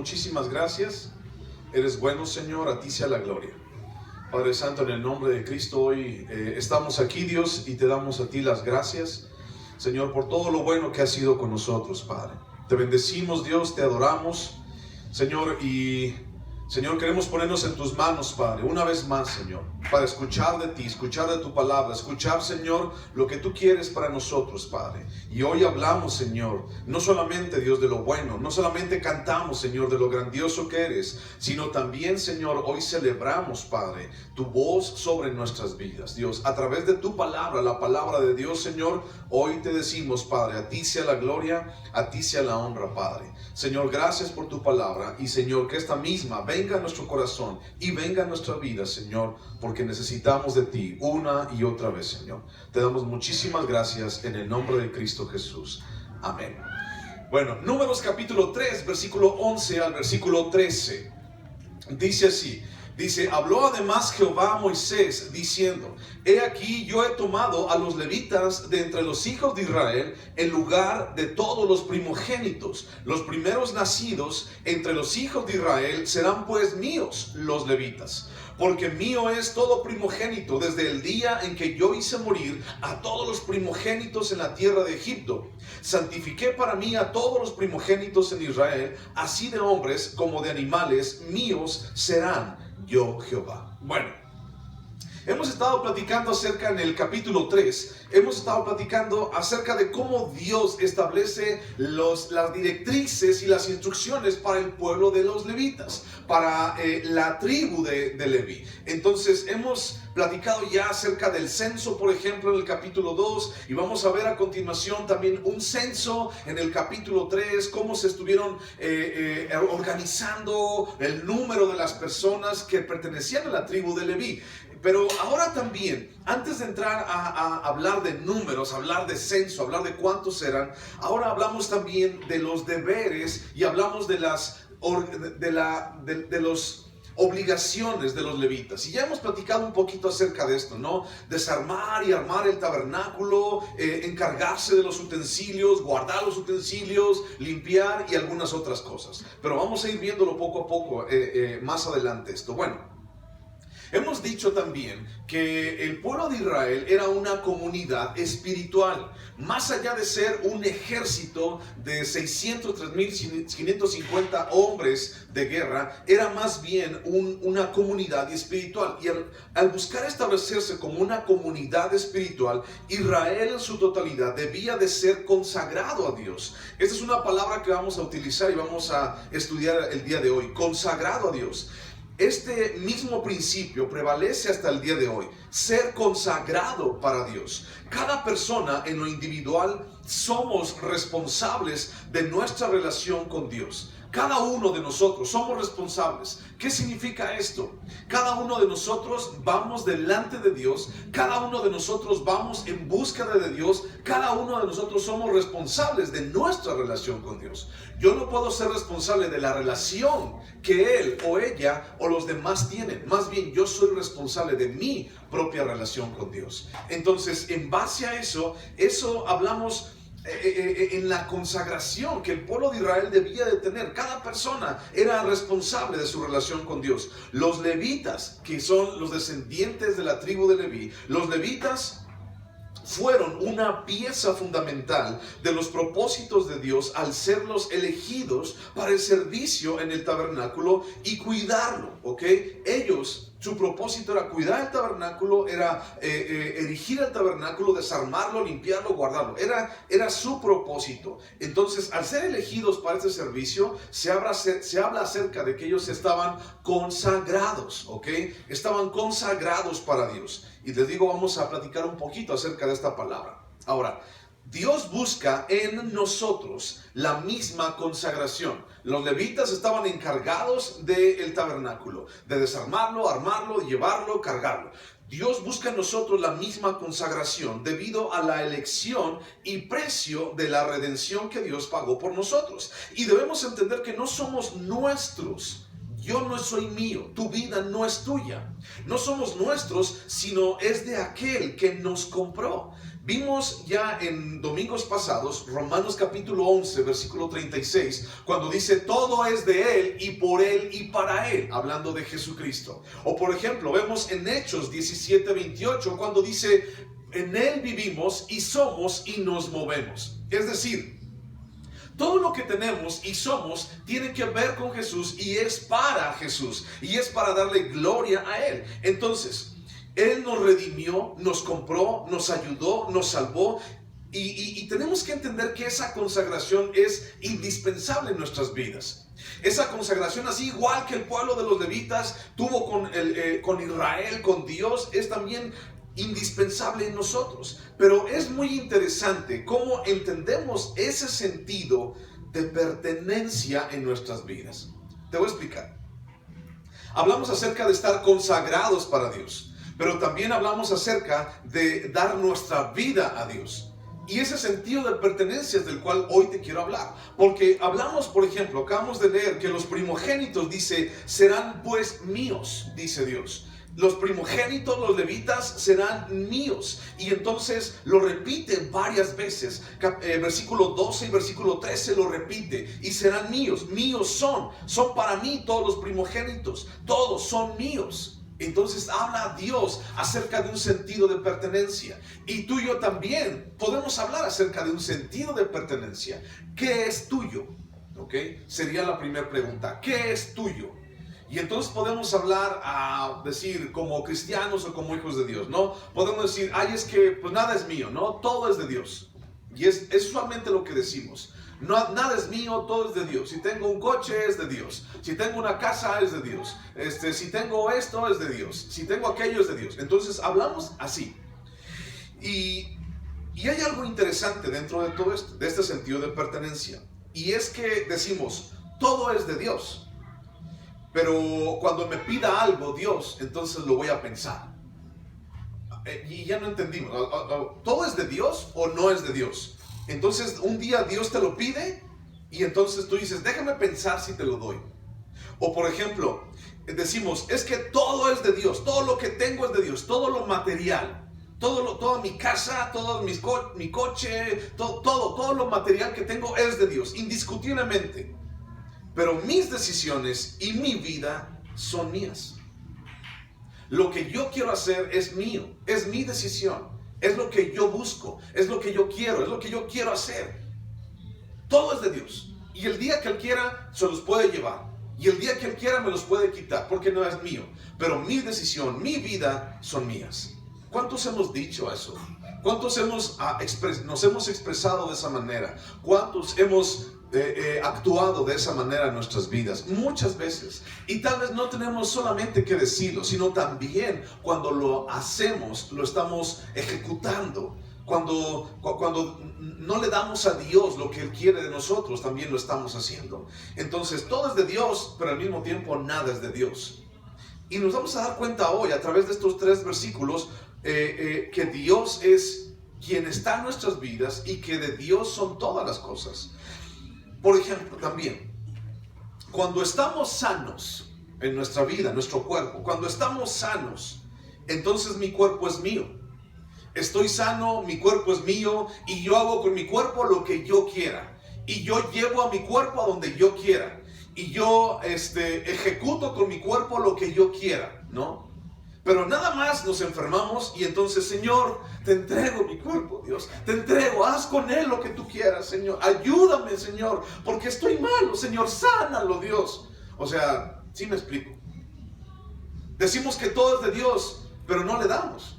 muchísimas gracias. Eres bueno, Señor, a ti sea la gloria. Padre Santo, en el nombre de Cristo, hoy estamos aquí, Dios, y te damos a ti las gracias, Señor, por todo lo bueno que has sido con nosotros, Padre. Te bendecimos, Dios, te adoramos, Señor, y Señor, queremos ponernos en tus manos, Padre, una vez más, Señor, para escuchar de ti, escuchar de tu palabra, escuchar, Señor, lo que tú quieres para nosotros, Padre. Y hoy hablamos, Señor, no solamente, Dios, de lo bueno, no solamente cantamos, Señor, de lo grandioso que eres, sino también, Señor, hoy celebramos, Padre, tu voz sobre nuestras vidas, Dios, a través de tu palabra, la palabra de Dios, Señor. Hoy te decimos, Padre, a ti sea la gloria, a ti sea la honra, Padre. Señor, gracias por tu palabra, y Señor, que esta misma venga a nuestro corazón y venga a nuestra vida, Señor, porque necesitamos de ti una y otra vez, Señor. Te damos muchísimas gracias en el nombre de Cristo Jesús. Amén. Bueno, Números capítulo 3, versículo 11 al versículo 13. Dice así. Dice, habló además Jehová a Moisés diciendo, he aquí yo he tomado a los levitas de entre los hijos de Israel en lugar de todos los primogénitos. Los primeros nacidos entre los hijos de Israel serán pues míos los levitas. Porque mío es todo primogénito desde el día en que yo hice morir a todos los primogénitos en la tierra de Egipto. Santifiqué para mí a todos los primogénitos en Israel, así de hombres como de animales míos serán. Yo Jehová. Bueno, hemos estado platicando acerca en el capítulo 3, hemos estado platicando acerca de cómo Dios establece las directrices y las instrucciones para el pueblo de los levitas, para la tribu de Leví. Entonces hemos platicado ya acerca del censo, por ejemplo, en el capítulo 2, y vamos a ver a continuación también un censo en el capítulo 3, cómo se estuvieron organizando el número de las personas que pertenecían a la tribu de Leví. Pero ahora también, antes de entrar a hablar de números, hablar de censo, hablar de cuántos eran, ahora hablamos también de los deberes y hablamos de las obligaciones de los levitas. Y ya hemos platicado un poquito acerca de esto, ¿no? Desarmar y armar el tabernáculo, encargarse de los utensilios, guardar los utensilios, limpiar y algunas otras cosas. Pero vamos a ir viéndolo poco a poco más adelante esto. Bueno, hemos dicho también que el pueblo de Israel era una comunidad espiritual. Más allá de ser un ejército de 603,550 hombres de guerra, era más bien una comunidad espiritual. Y al buscar establecerse como una comunidad espiritual, Israel en su totalidad debía de ser consagrado a Dios. Esta es una palabra que vamos a utilizar y vamos a estudiar el día de hoy. Consagrado a Dios. Este mismo principio prevalece hasta el día de hoy, ser consagrado para Dios. Cada persona en lo individual somos responsables de nuestra relación con Dios. Cada uno de nosotros somos responsables. ¿Qué significa esto? Cada uno de nosotros vamos delante de Dios, cada uno de nosotros vamos en búsqueda de Dios, cada uno de nosotros somos responsables de nuestra relación con Dios. Yo no puedo ser responsable de la relación que él o ella o los demás tienen. Más bien, yo soy responsable de mi propia relación con Dios. Entonces, en base a eso hablamos en la consagración que el pueblo de Israel debía de tener. Cada persona era responsable de su relación con Dios. Los levitas, que son los descendientes de la tribu de Leví, los levitas fueron una pieza fundamental de los propósitos de Dios al ser los elegidos para el servicio en el tabernáculo y cuidarlo, ¿ok? Su propósito era cuidar el tabernáculo, era erigir el tabernáculo, desarmarlo, limpiarlo, guardarlo. Era su propósito. Entonces, al ser elegidos para este servicio, se habla acerca de que ellos estaban consagrados, ¿ok? Estaban consagrados para Dios. Y les digo, vamos a platicar un poquito acerca de esta palabra. Ahora, Dios busca en nosotros la misma consagración. Los levitas estaban encargados del tabernáculo, de desarmarlo, armarlo, llevarlo, cargarlo. Dios busca en nosotros la misma consagración debido a la elección y precio de la redención que Dios pagó por nosotros. Y debemos entender que no somos nuestros. Yo no soy mío, tu vida no es tuya. No somos nuestros, sino es de aquel que nos compró. Vimos ya en domingos pasados, Romanos capítulo 11, versículo 36, cuando dice, todo es de Él y por Él y para Él, hablando de Jesucristo. O por ejemplo, vemos en Hechos 17, 28, cuando dice, en Él vivimos y somos y nos movemos. Es decir, todo lo que tenemos y somos tiene que ver con Jesús y es para Jesús y es para darle gloria a Él. Entonces, Él nos redimió, nos compró, nos ayudó, nos salvó y tenemos que entender que esa consagración es indispensable en nuestras vidas. Esa consagración, así igual que el pueblo de los levitas tuvo con Israel, con Dios, es también indispensable en nosotros. Pero es muy interesante cómo entendemos ese sentido de pertenencia en nuestras vidas. Te voy a explicar. Hablamos acerca de estar consagrados para Dios, pero también hablamos acerca de dar nuestra vida a Dios. Y ese sentido de pertenencia es del cual hoy te quiero hablar. Porque hablamos, por ejemplo, acabamos de leer que los primogénitos, dice, serán pues míos, dice Dios. Los primogénitos, los levitas, serán míos. Y entonces lo repite varias veces. Versículo 12 y versículo 13 lo repite. Y serán míos. Míos son para mí todos los primogénitos. Todos son míos. Entonces habla Dios acerca de un sentido de pertenencia. Y tú y yo también podemos hablar acerca de un sentido de pertenencia. ¿Qué es tuyo? ¿Ok? Sería la primera pregunta. ¿Qué es tuyo? Y entonces podemos hablar decir como cristianos o como hijos de Dios, ¿no? Podemos decir, ay, es que pues nada es mío, ¿no? Todo es de Dios. Y es usualmente lo que decimos. No, nada es mío, todo es de Dios. Si tengo un coche, es de Dios. Si tengo una casa, es de Dios. Si tengo esto, es de Dios. Si tengo aquello, es de Dios. Entonces hablamos así. Y hay algo interesante dentro de todo esto, de este sentido de pertenencia. Y es que decimos, todo es de Dios. Pero cuando me pida algo Dios, entonces lo voy a pensar. Y ya no entendimos. ¿Todo es de Dios o no es de Dios? Entonces un día Dios te lo pide y entonces tú dices, déjame pensar si te lo doy. O por ejemplo, decimos, es que todo es de Dios, todo lo que tengo es de Dios, todo lo material, toda mi casa, todo mi coche, todo lo material que tengo es de Dios, indiscutiblemente. Pero mis decisiones y mi vida son mías. Lo que yo quiero hacer es mío, es mi decisión. Es lo que yo busco, es lo que yo quiero, es lo que yo quiero hacer. Todo es de Dios. Y el día que Él quiera, se los puede llevar. Y el día que Él quiera, me los puede quitar, porque no es mío. Pero mi decisión, mi vida, son mías. ¿Cuántos hemos dicho eso? ¿Cuántos nos hemos expresado de esa manera? ¿Cuántos hemos actuado de esa manera en nuestras vidas? Muchas veces. Y tal vez no tenemos solamente que decirlo, sino también cuando lo hacemos, lo estamos ejecutando. Cuando no le damos a Dios lo que Él quiere de nosotros, también lo estamos haciendo. Entonces todo es de Dios, pero al mismo tiempo nada es de Dios. Y nos vamos a dar cuenta hoy, a través de estos 3 versículos, que Dios es quien está en nuestras vidas y que de Dios son todas las cosas. Por ejemplo, también, cuando estamos sanos en nuestra vida, en nuestro cuerpo, cuando estamos sanos, entonces mi cuerpo es mío. Estoy sano, mi cuerpo es mío y yo hago con mi cuerpo lo que yo quiera. Y yo llevo a mi cuerpo a donde yo quiera. Y yo ejecuto con mi cuerpo lo que yo quiera, ¿no? Pero nada más nos enfermamos y entonces, Señor, te entrego mi cuerpo, Dios. Te entrego, haz con él lo que tú quieras, Señor. Ayúdame, Señor, porque estoy malo, Señor. Sánalo, Dios. O sea, ¿sí me explico? Decimos que todo es de Dios, pero no le damos.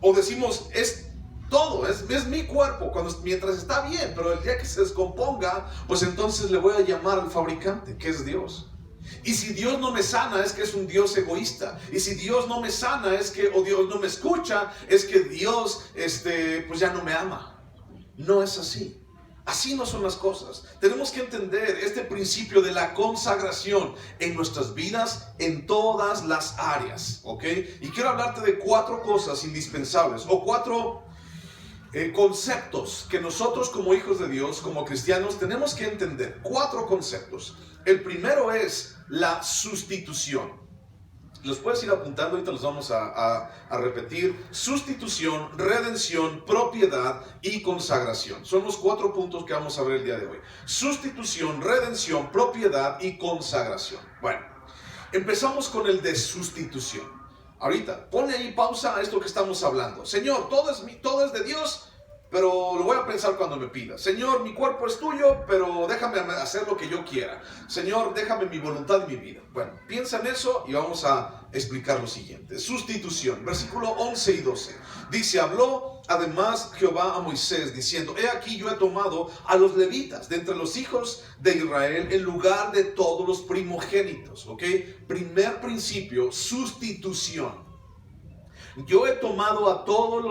O decimos, es todo, es mi cuerpo, mientras está bien, pero el día que se descomponga, pues entonces le voy a llamar al fabricante, que es Dios. Y si Dios no me sana, es que es un Dios egoísta. Y si Dios no me sana, o Dios no me escucha, es que Dios, pues ya no me ama. No es así. Así no son las cosas. Tenemos que entender este principio de la consagración en nuestras vidas, en todas las áreas, ¿ok? Y quiero hablarte de 4 cosas indispensables, o 4 conceptos que nosotros como hijos de Dios, como cristianos, tenemos que entender. 4 conceptos. El primero es la sustitución. los puedes ir apuntando, ahorita los vamos a repetir. Sustitución, redención, propiedad y consagración. Son los 4 puntos que vamos a ver el día de hoy. Sustitución, redención, propiedad y consagración. Bueno, empezamos con el de sustitución. Ahorita, ponle ahí pausa a esto que estamos hablando. Señor, todo es de Dios, pero lo voy a pensar cuando me pida. Señor, mi cuerpo es tuyo, pero déjame hacer lo que yo quiera. Señor, déjame mi voluntad y mi vida. Bueno, piensa en eso y vamos a explicar lo siguiente. Sustitución, versículo 11 y 12. Dice, habló además Jehová a Moisés diciendo, he aquí yo he tomado a los levitas de entre los hijos de Israel en lugar de todos los primogénitos. ¿Ok? Primer principio, sustitución. Yo he tomado a todos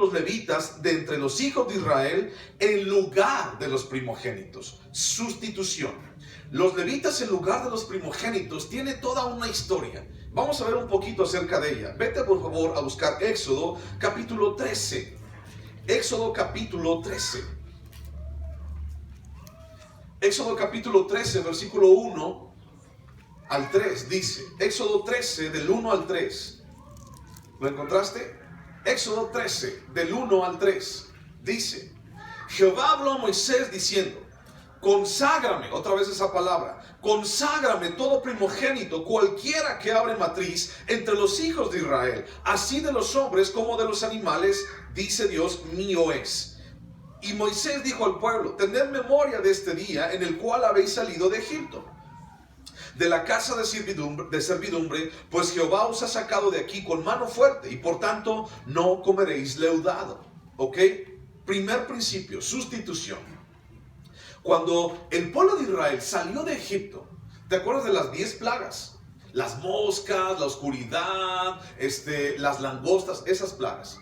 los levitas de entre los hijos de Israel en lugar de los primogénitos. Sustitución. Los levitas en lugar de los primogénitos tiene toda una historia. Vamos a ver un poquito acerca de ella. Vete por favor a buscar Éxodo capítulo 13. Éxodo capítulo 13. Éxodo capítulo 13, versículo 1 al 3 dice. Éxodo 13 del 1 al 3. ¿Lo encontraste? Éxodo 13, del 1 al 3, dice, Jehová habló a Moisés diciendo, conságrame, otra vez esa palabra, conságrame todo primogénito, cualquiera que abre matriz entre los hijos de Israel, así de los hombres como de los animales, dice Dios, mío es. Y Moisés dijo al pueblo, tened memoria de este día en el cual habéis salido de Egipto, de la casa de servidumbre, pues Jehová os ha sacado de aquí con mano fuerte, y por tanto no comeréis leudado. ¿Ok? Primer principio, sustitución. Cuando el pueblo de Israel salió de Egipto, ¿te acuerdas de las 10 plagas? Las moscas, la oscuridad, las langostas, esas plagas.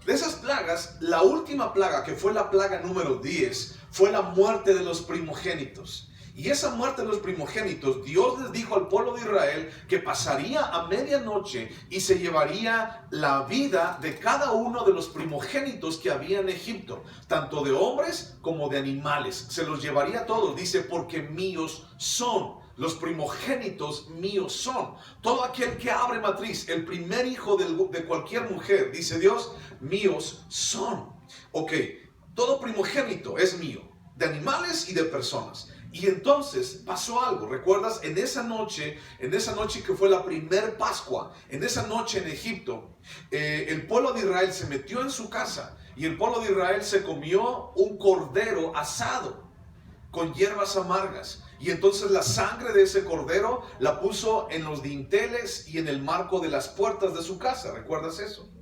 De esas plagas, la última plaga, que fue la plaga número 10, fue la muerte de los primogénitos. Y esa muerte de los primogénitos, Dios les dijo al pueblo de Israel que pasaría a medianoche y se llevaría la vida de cada uno de los primogénitos que había en Egipto, tanto de hombres como de animales. Se los llevaría a todos, dice, porque míos son. Los primogénitos míos son. Todo aquel que abre matriz, el primer hijo de cualquier mujer, dice Dios, míos son. Ok, todo primogénito es mío, de animales y de personas. Y entonces pasó algo, ¿recuerdas? En esa noche que fue la primer Pascua, en esa noche en Egipto, el pueblo de Israel se metió en su casa y el pueblo de Israel se comió un cordero asado con hierbas amargas. Y entonces la sangre de ese cordero la puso en los dinteles y en el marco de las puertas de su casa, ¿recuerdas eso?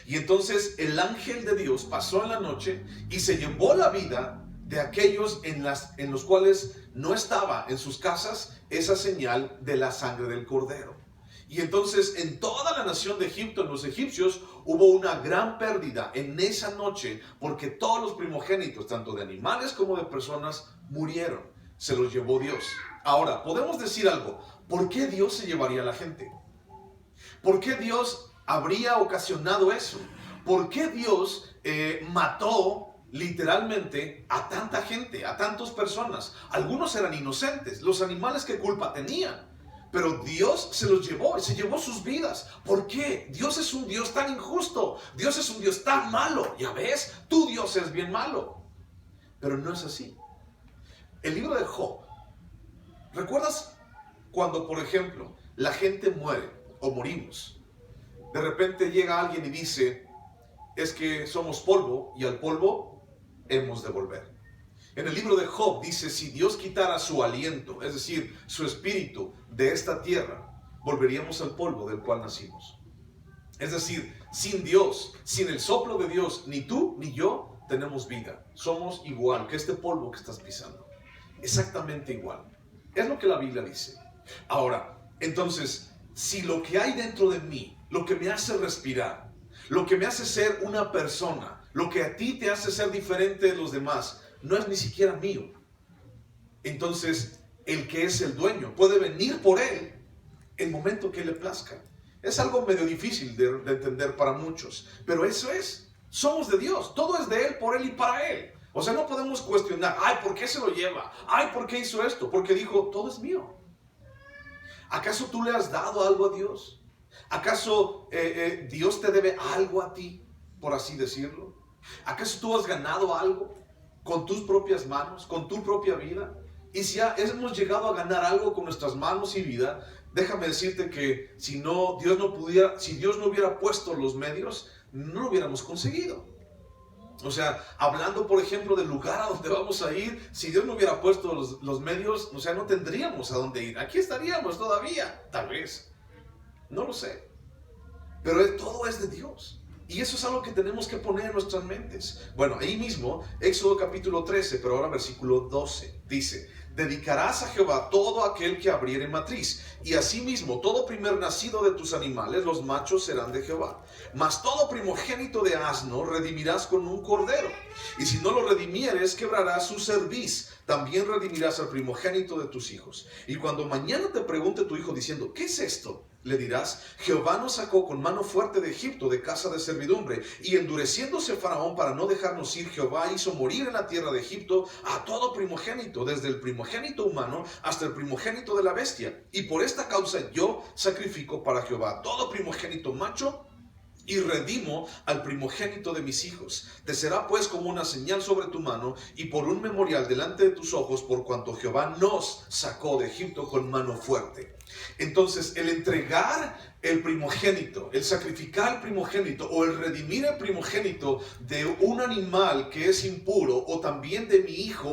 Y entonces el ángel de Dios pasó en la noche y se llevó la vida de aquellos en los cuales no estaba en sus casas esa señal de la sangre del cordero. Y entonces en toda la nación de Egipto, en los egipcios, hubo una gran pérdida en esa noche, porque todos los primogénitos, tanto de animales como de personas, murieron. Se los llevó Dios. Ahora, podemos decir algo. ¿Por qué Dios se llevaría a la gente? ¿Por qué Dios habría ocasionado eso? ¿Por qué Dios mató literalmente a tanta gente, a tantas personas? Algunos eran inocentes. Los animales, ¿qué culpa tenían? Pero Dios se los llevó y se llevó sus vidas. ¿Por qué? Dios es un Dios tan injusto. Dios es un Dios tan malo. Ya ves, tu Dios es bien malo. Pero no es así. El libro de Job. ¿Recuerdas cuando, por ejemplo, la gente muere o morimos? De repente llega alguien y dice, es que somos polvo y al polvo hemos de volver. En el libro de Job dice, si Dios quitara su aliento, es decir, su espíritu de esta tierra, volveríamos al polvo del cual nacimos. Es decir, sin Dios, sin el soplo de Dios, ni tú ni yo tenemos vida. Somos igual que este polvo que estás pisando. Exactamente igual. Es lo que la Biblia dice. Ahora, entonces, si lo que hay dentro de mí, lo que me hace respirar, lo que me hace ser una persona, lo que a ti te hace ser diferente de los demás, no es ni siquiera mío, entonces el que es el dueño puede venir por él el momento que le plazca. Es algo medio difícil de entender para muchos, pero eso es. Somos de Dios, todo es de Él, por Él y para Él. O sea, no podemos cuestionar, ay, ¿por qué se lo lleva? Ay, ¿por qué hizo esto? Porque dijo, todo es mío. ¿Acaso tú le has dado algo a Dios? ¿Acaso Dios te debe algo a ti, por así decirlo? ¿Acaso tú has ganado algo con tus propias manos, con tu propia vida? Y si hemos llegado a ganar algo con nuestras manos y vida, déjame decirte que si Dios no hubiera puesto los medios, no lo hubiéramos conseguido. O sea, hablando por ejemplo del lugar a donde vamos a ir, si Dios no hubiera puesto los medios, o sea, no tendríamos a dónde ir. Aquí estaríamos todavía, tal vez. No lo sé. Pero todo es de Dios. Y eso es algo que tenemos que poner en nuestras mentes. Bueno, ahí mismo, Éxodo capítulo 13, pero ahora versículo 12, dice: dedicarás a Jehová todo aquel que abriere matriz, y asimismo todo primer nacido de tus animales, los machos serán de Jehová. Mas todo primogénito de asno redimirás con un cordero, y si no lo redimieres, quebrarás su cerviz. También redimirás al primogénito de tus hijos. Y cuando mañana te pregunte tu hijo diciendo: ¿qué es esto?, le dirás: Jehová nos sacó con mano fuerte de Egipto, de casa de servidumbre, y endureciéndose Faraón para no dejarnos ir, Jehová hizo morir en la tierra de Egipto a todo primogénito, desde el primogénito humano hasta el primogénito de la bestia. Y por esta causa yo sacrifico para Jehová todo primogénito macho, y redimo al primogénito de mis hijos. Te será pues como una señal sobre tu mano y por un memorial delante de tus ojos, por cuanto Jehová nos sacó de Egipto con mano fuerte. Entonces, el entregar el primogénito, el sacrificar el primogénito o el redimir el primogénito de un animal que es impuro, o también de mi hijo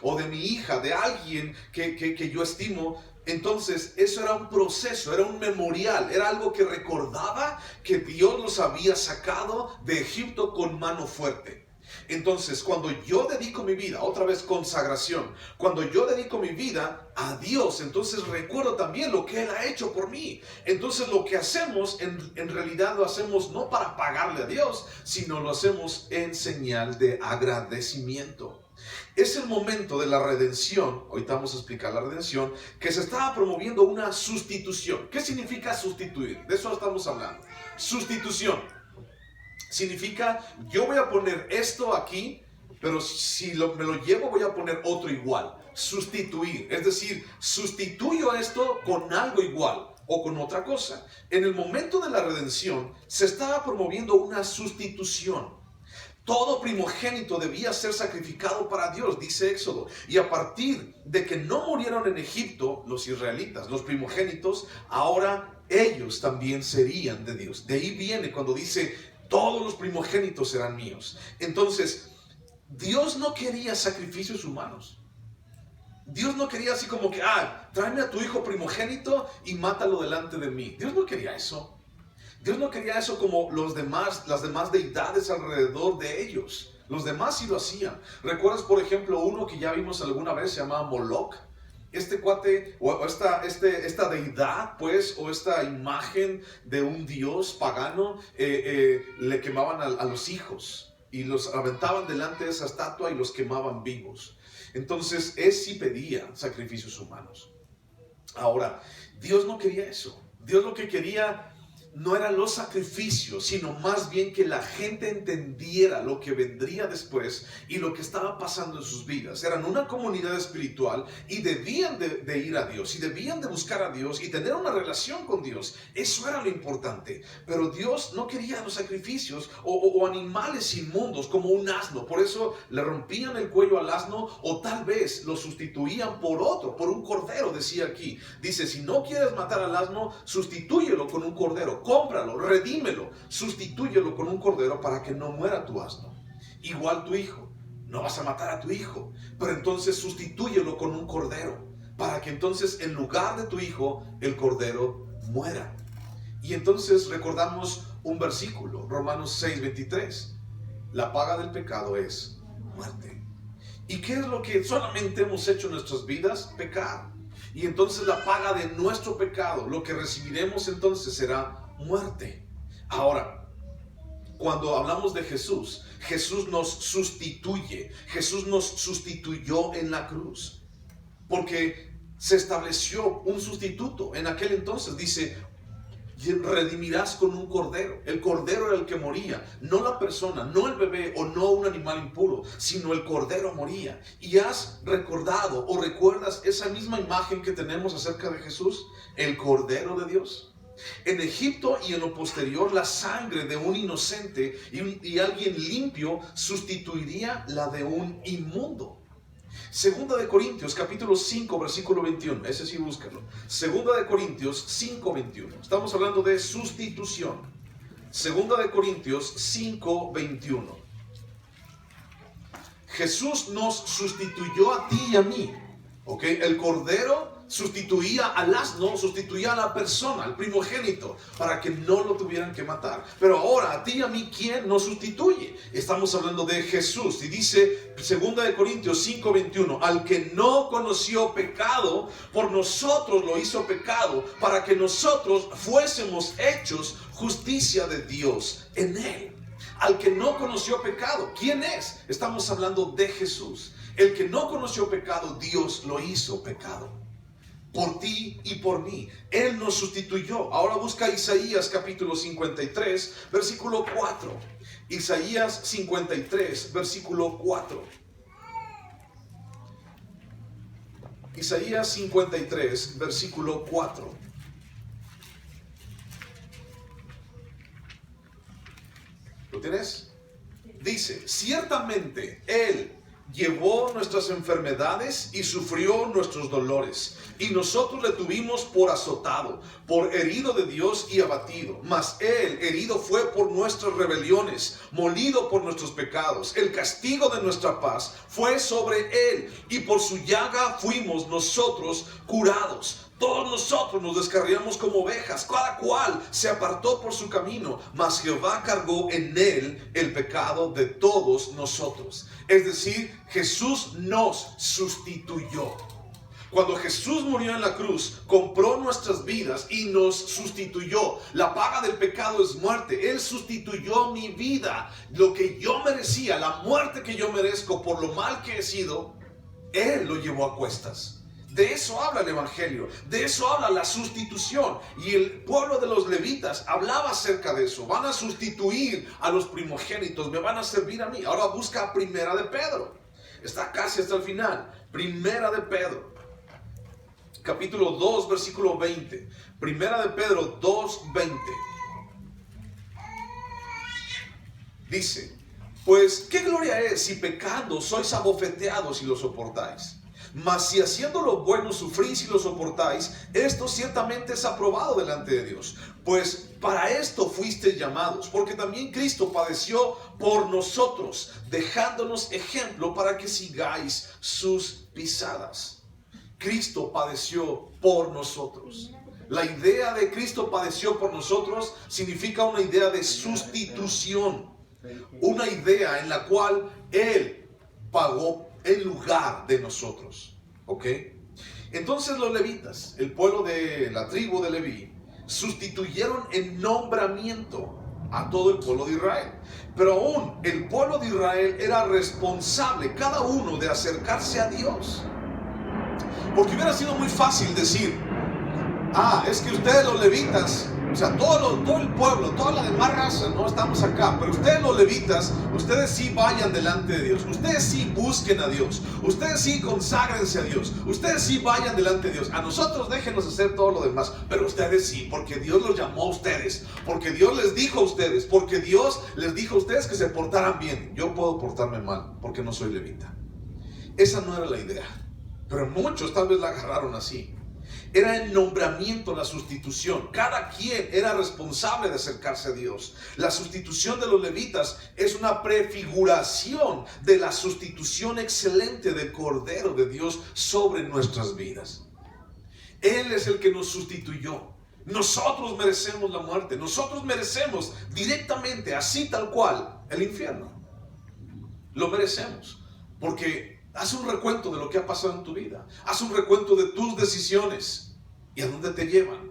o de mi hija, de alguien que yo estimo, entonces eso era un proceso, era un memorial, era algo que recordaba que Dios los había sacado de Egipto con mano fuerte. Entonces, cuando yo dedico mi vida, otra vez consagración, cuando yo dedico mi vida a Dios, entonces recuerdo también lo que Él ha hecho por mí. Entonces lo que hacemos, en realidad lo hacemos no para pagarle a Dios, sino lo hacemos en señal de agradecimiento. Es el momento de la redención, ahorita vamos a explicar la redención, que se estaba promoviendo una sustitución. ¿Qué significa sustituir? De eso estamos hablando. Sustitución significa: yo voy a poner esto aquí, pero si me lo llevo voy a poner otro igual. Sustituir, es decir, sustituyo esto con algo igual o con otra cosa. En el momento de la redención se estaba promoviendo una sustitución. Todo primogénito debía ser sacrificado para Dios, dice Éxodo. Y a partir de que no murieron en Egipto los israelitas, los primogénitos, ahora ellos también serían de Dios. De ahí viene cuando dice: todos los primogénitos serán míos. Entonces, Dios no quería sacrificios humanos. Dios no quería así como que: tráeme a tu hijo primogénito y mátalo delante de mí. Dios no quería eso. Dios no quería eso como las demás deidades alrededor de ellos. Los demás sí lo hacían. ¿Recuerdas, por ejemplo, uno que ya vimos alguna vez, se llamaba Moloch? Este cuate, o esta deidad, pues, o esta imagen de un dios pagano, le quemaban a los hijos y los aventaban delante de esa estatua y los quemaban vivos. Entonces, él sí pedía sacrificios humanos. Ahora, Dios no quería eso. Dios lo que quería no eran los sacrificios, sino más bien que la gente entendiera lo que vendría después y lo que estaba pasando en sus vidas. Eran una comunidad espiritual y debían de ir a Dios, y debían de buscar a Dios y tener una relación con Dios. Eso era lo importante. Pero Dios no quería los sacrificios o animales inmundos como un asno. Por eso le rompían el cuello al asno, o tal vez lo sustituían por otro, por un cordero, decía aquí. Dice: si no quieres matar al asno, sustitúyelo con un cordero. Cómpralo, redímelo, sustitúyelo con un cordero para que no muera tu asno. Igual tu hijo, no vas a matar a tu hijo, pero entonces sustitúyelo con un cordero, para que entonces en lugar de tu hijo, el cordero muera. Y entonces recordamos un versículo, Romanos 6:23. La paga del pecado es muerte. ¿Y qué es lo que solamente hemos hecho en nuestras vidas? Pecar. Y entonces la paga de nuestro pecado, lo que recibiremos entonces será muerte. Ahora, cuando hablamos de Jesús, Jesús nos sustituye. Jesús nos sustituyó en la cruz, porque se estableció un sustituto. En aquel entonces dice: redimirás con un cordero. El cordero era el que moría, no la persona, no el bebé o no un animal impuro, sino el cordero moría. ¿Y has recordado o recuerdas esa misma imagen que tenemos acerca de Jesús? El cordero de Dios. En Egipto y en lo posterior, la sangre de un inocente y alguien limpio sustituiría la de un inmundo. Segunda de Corintios, capítulo 5, versículo 21. Ese sí, búscalo. Segunda de Corintios 5, 21. Estamos hablando de sustitución. Segunda de Corintios 5, 21. Jesús nos sustituyó a ti y a mí. ¿Ok? El cordero sustituía al asno, sustituía a la persona, al primogénito, para que no lo tuvieran que matar. Pero ahora, a ti y a mí, ¿quién nos sustituye? Estamos hablando de Jesús. Y dice 2 Corintios 5:21, al que no conoció pecado, por nosotros lo hizo pecado, para que nosotros fuésemos hechos justicia de Dios en él. Al que no conoció pecado, ¿quién es? Estamos hablando de Jesús. El que no conoció pecado, Dios lo hizo pecado por ti y por mí. Él nos sustituyó. Ahora busca Isaías capítulo 53, versículo 4. Isaías 53, versículo 4. Isaías 53, versículo 4. ¿Lo tienes? Dice, ciertamente Él llevó nuestras enfermedades y sufrió nuestros dolores, y nosotros le tuvimos por azotado, por herido de Dios y abatido. Mas Él herido fue por nuestras rebeliones, molido por nuestros pecados. El castigo de nuestra paz fue sobre Él, y por su llaga fuimos nosotros curados. Todos nosotros nos descarriamos como ovejas, cada cual se apartó por su camino, mas Jehová cargó en él el pecado de todos nosotros. Es decir, Jesús nos sustituyó. Cuando Jesús murió en la cruz, compró nuestras vidas y nos sustituyó. La paga del pecado es muerte. Él sustituyó mi vida, lo que yo merecía, la muerte que yo merezco por lo mal que he sido, Él lo llevó a cuestas. De eso habla el Evangelio, de eso habla la sustitución. Y el pueblo de los levitas hablaba acerca de eso. Van a sustituir a los primogénitos, me van a servir a mí. Ahora busca Primera de Pedro. Está casi hasta el final. Primera de Pedro, capítulo 2, versículo 20. Primera de Pedro 2, 20. Dice, pues qué gloria es si pecando sois abofeteados y lo soportáis. Mas si haciendo lo bueno sufrís y lo soportáis, esto ciertamente es aprobado delante de Dios. Pues para esto fuisteis llamados, porque también Cristo padeció por nosotros, dejándonos ejemplo para que sigáis sus pisadas. Cristo padeció por nosotros. La idea de Cristo padeció por nosotros significa una idea de sustitución. Una idea en la cual Él pagó en lugar de nosotros. ¿Ok? Entonces los levitas, el pueblo de la tribu de Leví, sustituyeron en nombramiento a todo el pueblo de Israel. Pero aún el pueblo de Israel era responsable, cada uno, de acercarse a Dios. Porque hubiera sido muy fácil decir, es que ustedes los levitas, o sea, todo el pueblo, toda la demás raza, no estamos acá, pero ustedes los levitas, ustedes sí vayan delante de Dios, ustedes sí busquen a Dios, ustedes sí conságrense a Dios, ustedes sí vayan delante de Dios. A nosotros déjenos hacer todo lo demás, pero ustedes sí, porque Dios los llamó a ustedes, porque Dios les dijo a ustedes, porque Dios les dijo a ustedes que se portaran bien. Yo puedo portarme mal porque no soy levita. Esa no era la idea, pero muchos tal vez la agarraron así. Era el nombramiento, la sustitución. Cada quien era responsable de acercarse a Dios. La sustitución de los levitas es una prefiguración de la sustitución excelente del Cordero de Dios sobre nuestras vidas. Él es el que nos sustituyó. Nosotros merecemos la muerte. Nosotros merecemos directamente, así tal cual, el infierno. Lo merecemos porque haz un recuento de lo que ha pasado en tu vida. Haz un recuento de tus decisiones y a dónde te llevan.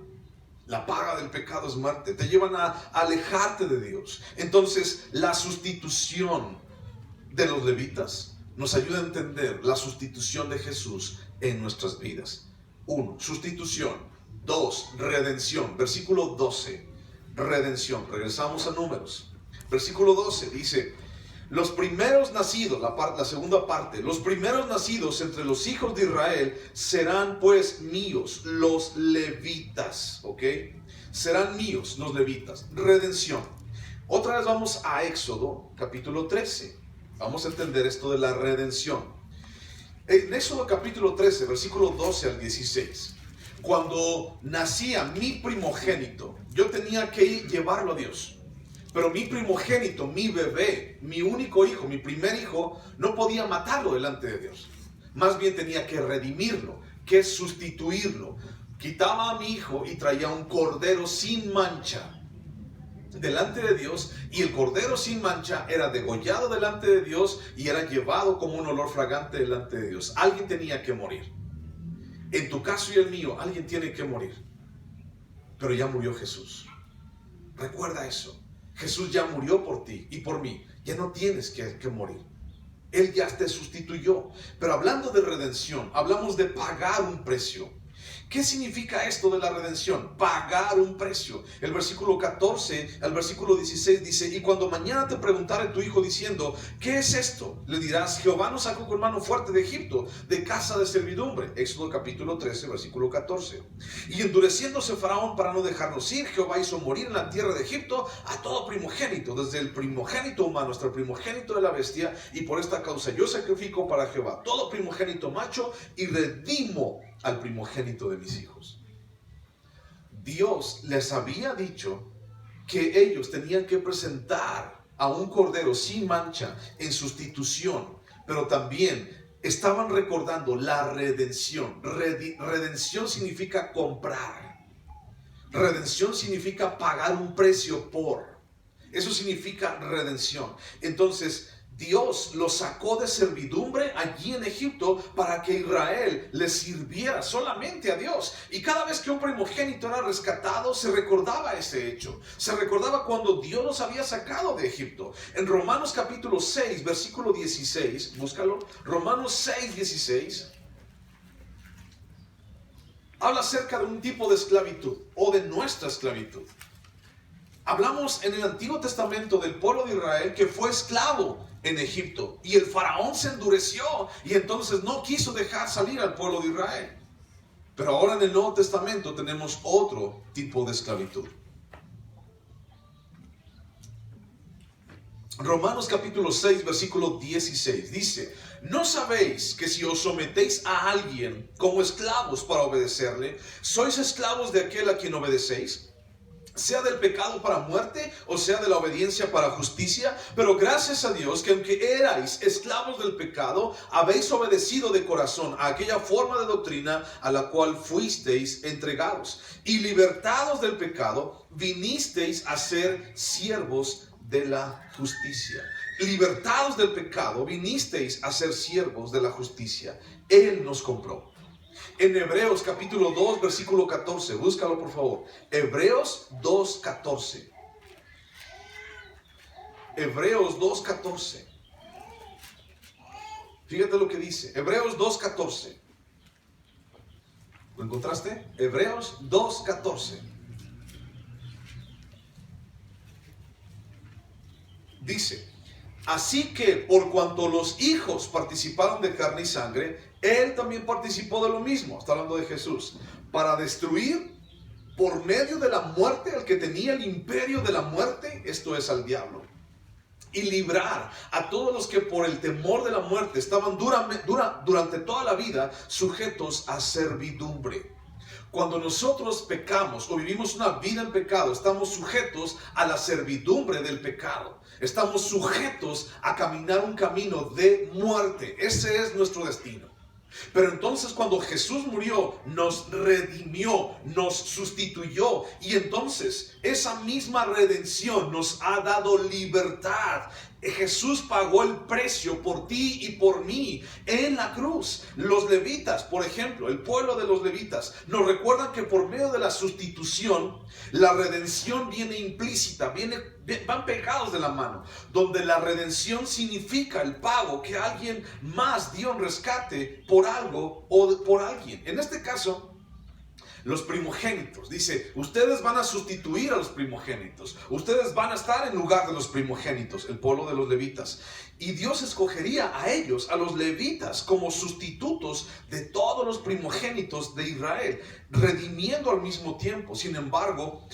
La paga del pecado es muerte. Te llevan a alejarte de Dios. Entonces, la sustitución de los levitas nos ayuda a entender la sustitución de Jesús en nuestras vidas. 1. Sustitución. 2, redención. Versículo 12, redención. Regresamos a Números. Versículo 12 dice: los primeros nacidos, la segunda parte, los primeros nacidos entre los hijos de Israel serán pues míos, los levitas, ¿ok? Serán míos los levitas. Redención. Otra vez vamos a Éxodo, capítulo 13. Vamos a entender esto de la redención. En Éxodo capítulo 13, versículo 12 al 16. Cuando nacía mi primogénito, yo tenía que llevarlo a Dios. Pero mi primogénito, mi bebé, mi único hijo, mi primer hijo, no podía matarlo delante de Dios. Más bien tenía que redimirlo, que sustituirlo. Quitaba a mi hijo y traía un cordero sin mancha delante de Dios, y el cordero sin mancha era degollado delante de Dios y era llevado como un olor fragante delante de Dios. Alguien tenía que morir. En tu caso y el mío, alguien tiene que morir. Pero ya murió Jesús. Recuerda eso. Jesús ya murió por ti y por mí. Ya no tienes que morir. Él ya te sustituyó. Pero hablando de redención, hablamos de pagar un precio. ¿Qué significa esto de la redención? Pagar un precio. El versículo 14 al versículo 16 dice: y cuando mañana te preguntare tu hijo diciendo, ¿qué es esto? Le dirás: Jehová nos sacó con mano fuerte de Egipto, de casa de servidumbre. Éxodo capítulo 13, versículo 14. Y endureciéndose Faraón para no dejarnos ir, Jehová hizo morir en la tierra de Egipto a todo primogénito, desde el primogénito humano hasta el primogénito de la bestia, y por esta causa yo sacrifico para Jehová todo primogénito macho y redimo al primogénito de mis hijos. Dios les había dicho que ellos tenían que presentar a un cordero sin mancha en sustitución, pero también estaban recordando la redención. Redención significa comprar. Redención significa pagar un precio por. Eso significa redención. Entonces, Dios los sacó de servidumbre allí en Egipto para que Israel le sirviera solamente a Dios. Y cada vez que un primogénito era rescatado, se recordaba ese hecho. Se recordaba cuando Dios los había sacado de Egipto. En Romanos capítulo 6, versículo 16, búscalo. Romanos 6, 16. Habla acerca de un tipo de esclavitud o de nuestra esclavitud. Hablamos en el Antiguo Testamento del pueblo de Israel que fue esclavo en Egipto, y el faraón se endureció y entonces no quiso dejar salir al pueblo de Israel. Pero ahora en el Nuevo Testamento tenemos otro tipo de esclavitud. Romanos capítulo 6, versículo 16 dice: ¿no sabéis que si os sometéis a alguien como esclavos para obedecerle, sois esclavos de aquel a quien obedecéis? Sea del pecado para muerte o sea de la obediencia para justicia. Pero gracias a Dios que aunque erais esclavos del pecado, habéis obedecido de corazón a aquella forma de doctrina a la cual fuisteis entregados, y libertados del pecado, vinisteis a ser siervos de la justicia. Libertados del pecado, vinisteis a ser siervos de la justicia. Él nos compró. En Hebreos capítulo 2, versículo 14, búscalo por favor. Hebreos 2, 14. Hebreos 2, 14. Fíjate lo que dice. Hebreos 2, 14. ¿Lo encontraste? Hebreos 2, 14. Dice: así que por cuanto los hijos participaron de carne y sangre, Él también participó de lo mismo. Está hablando de Jesús. Para destruir por medio de la muerte al que tenía el imperio de la muerte, esto es, al diablo. Y librar a todos los que por el temor de la muerte estaban durante toda la vida sujetos a servidumbre. Cuando nosotros pecamos o vivimos una vida en pecado, estamos sujetos a la servidumbre del pecado. Estamos sujetos a caminar un camino de muerte. Ese es nuestro destino. Pero entonces cuando Jesús murió, nos redimió, nos sustituyó, y entonces esa misma redención nos ha dado libertad. Jesús pagó el precio por ti y por mí en la cruz. Los levitas, por ejemplo, el pueblo de los levitas, nos recuerdan que por medio de la sustitución, la redención viene implícita, van pegados de la mano, donde la redención significa el pago que alguien más dio en rescate por algo o por alguien. En este caso, Los primogénitos, dice, ustedes van a sustituir a los primogénitos. Ustedes van a estar en lugar de los primogénitos, el pueblo de los levitas. Y Dios escogería a ellos, a los levitas, como sustitutos de todos los primogénitos de Israel, redimiendo al mismo tiempo, sin embargo,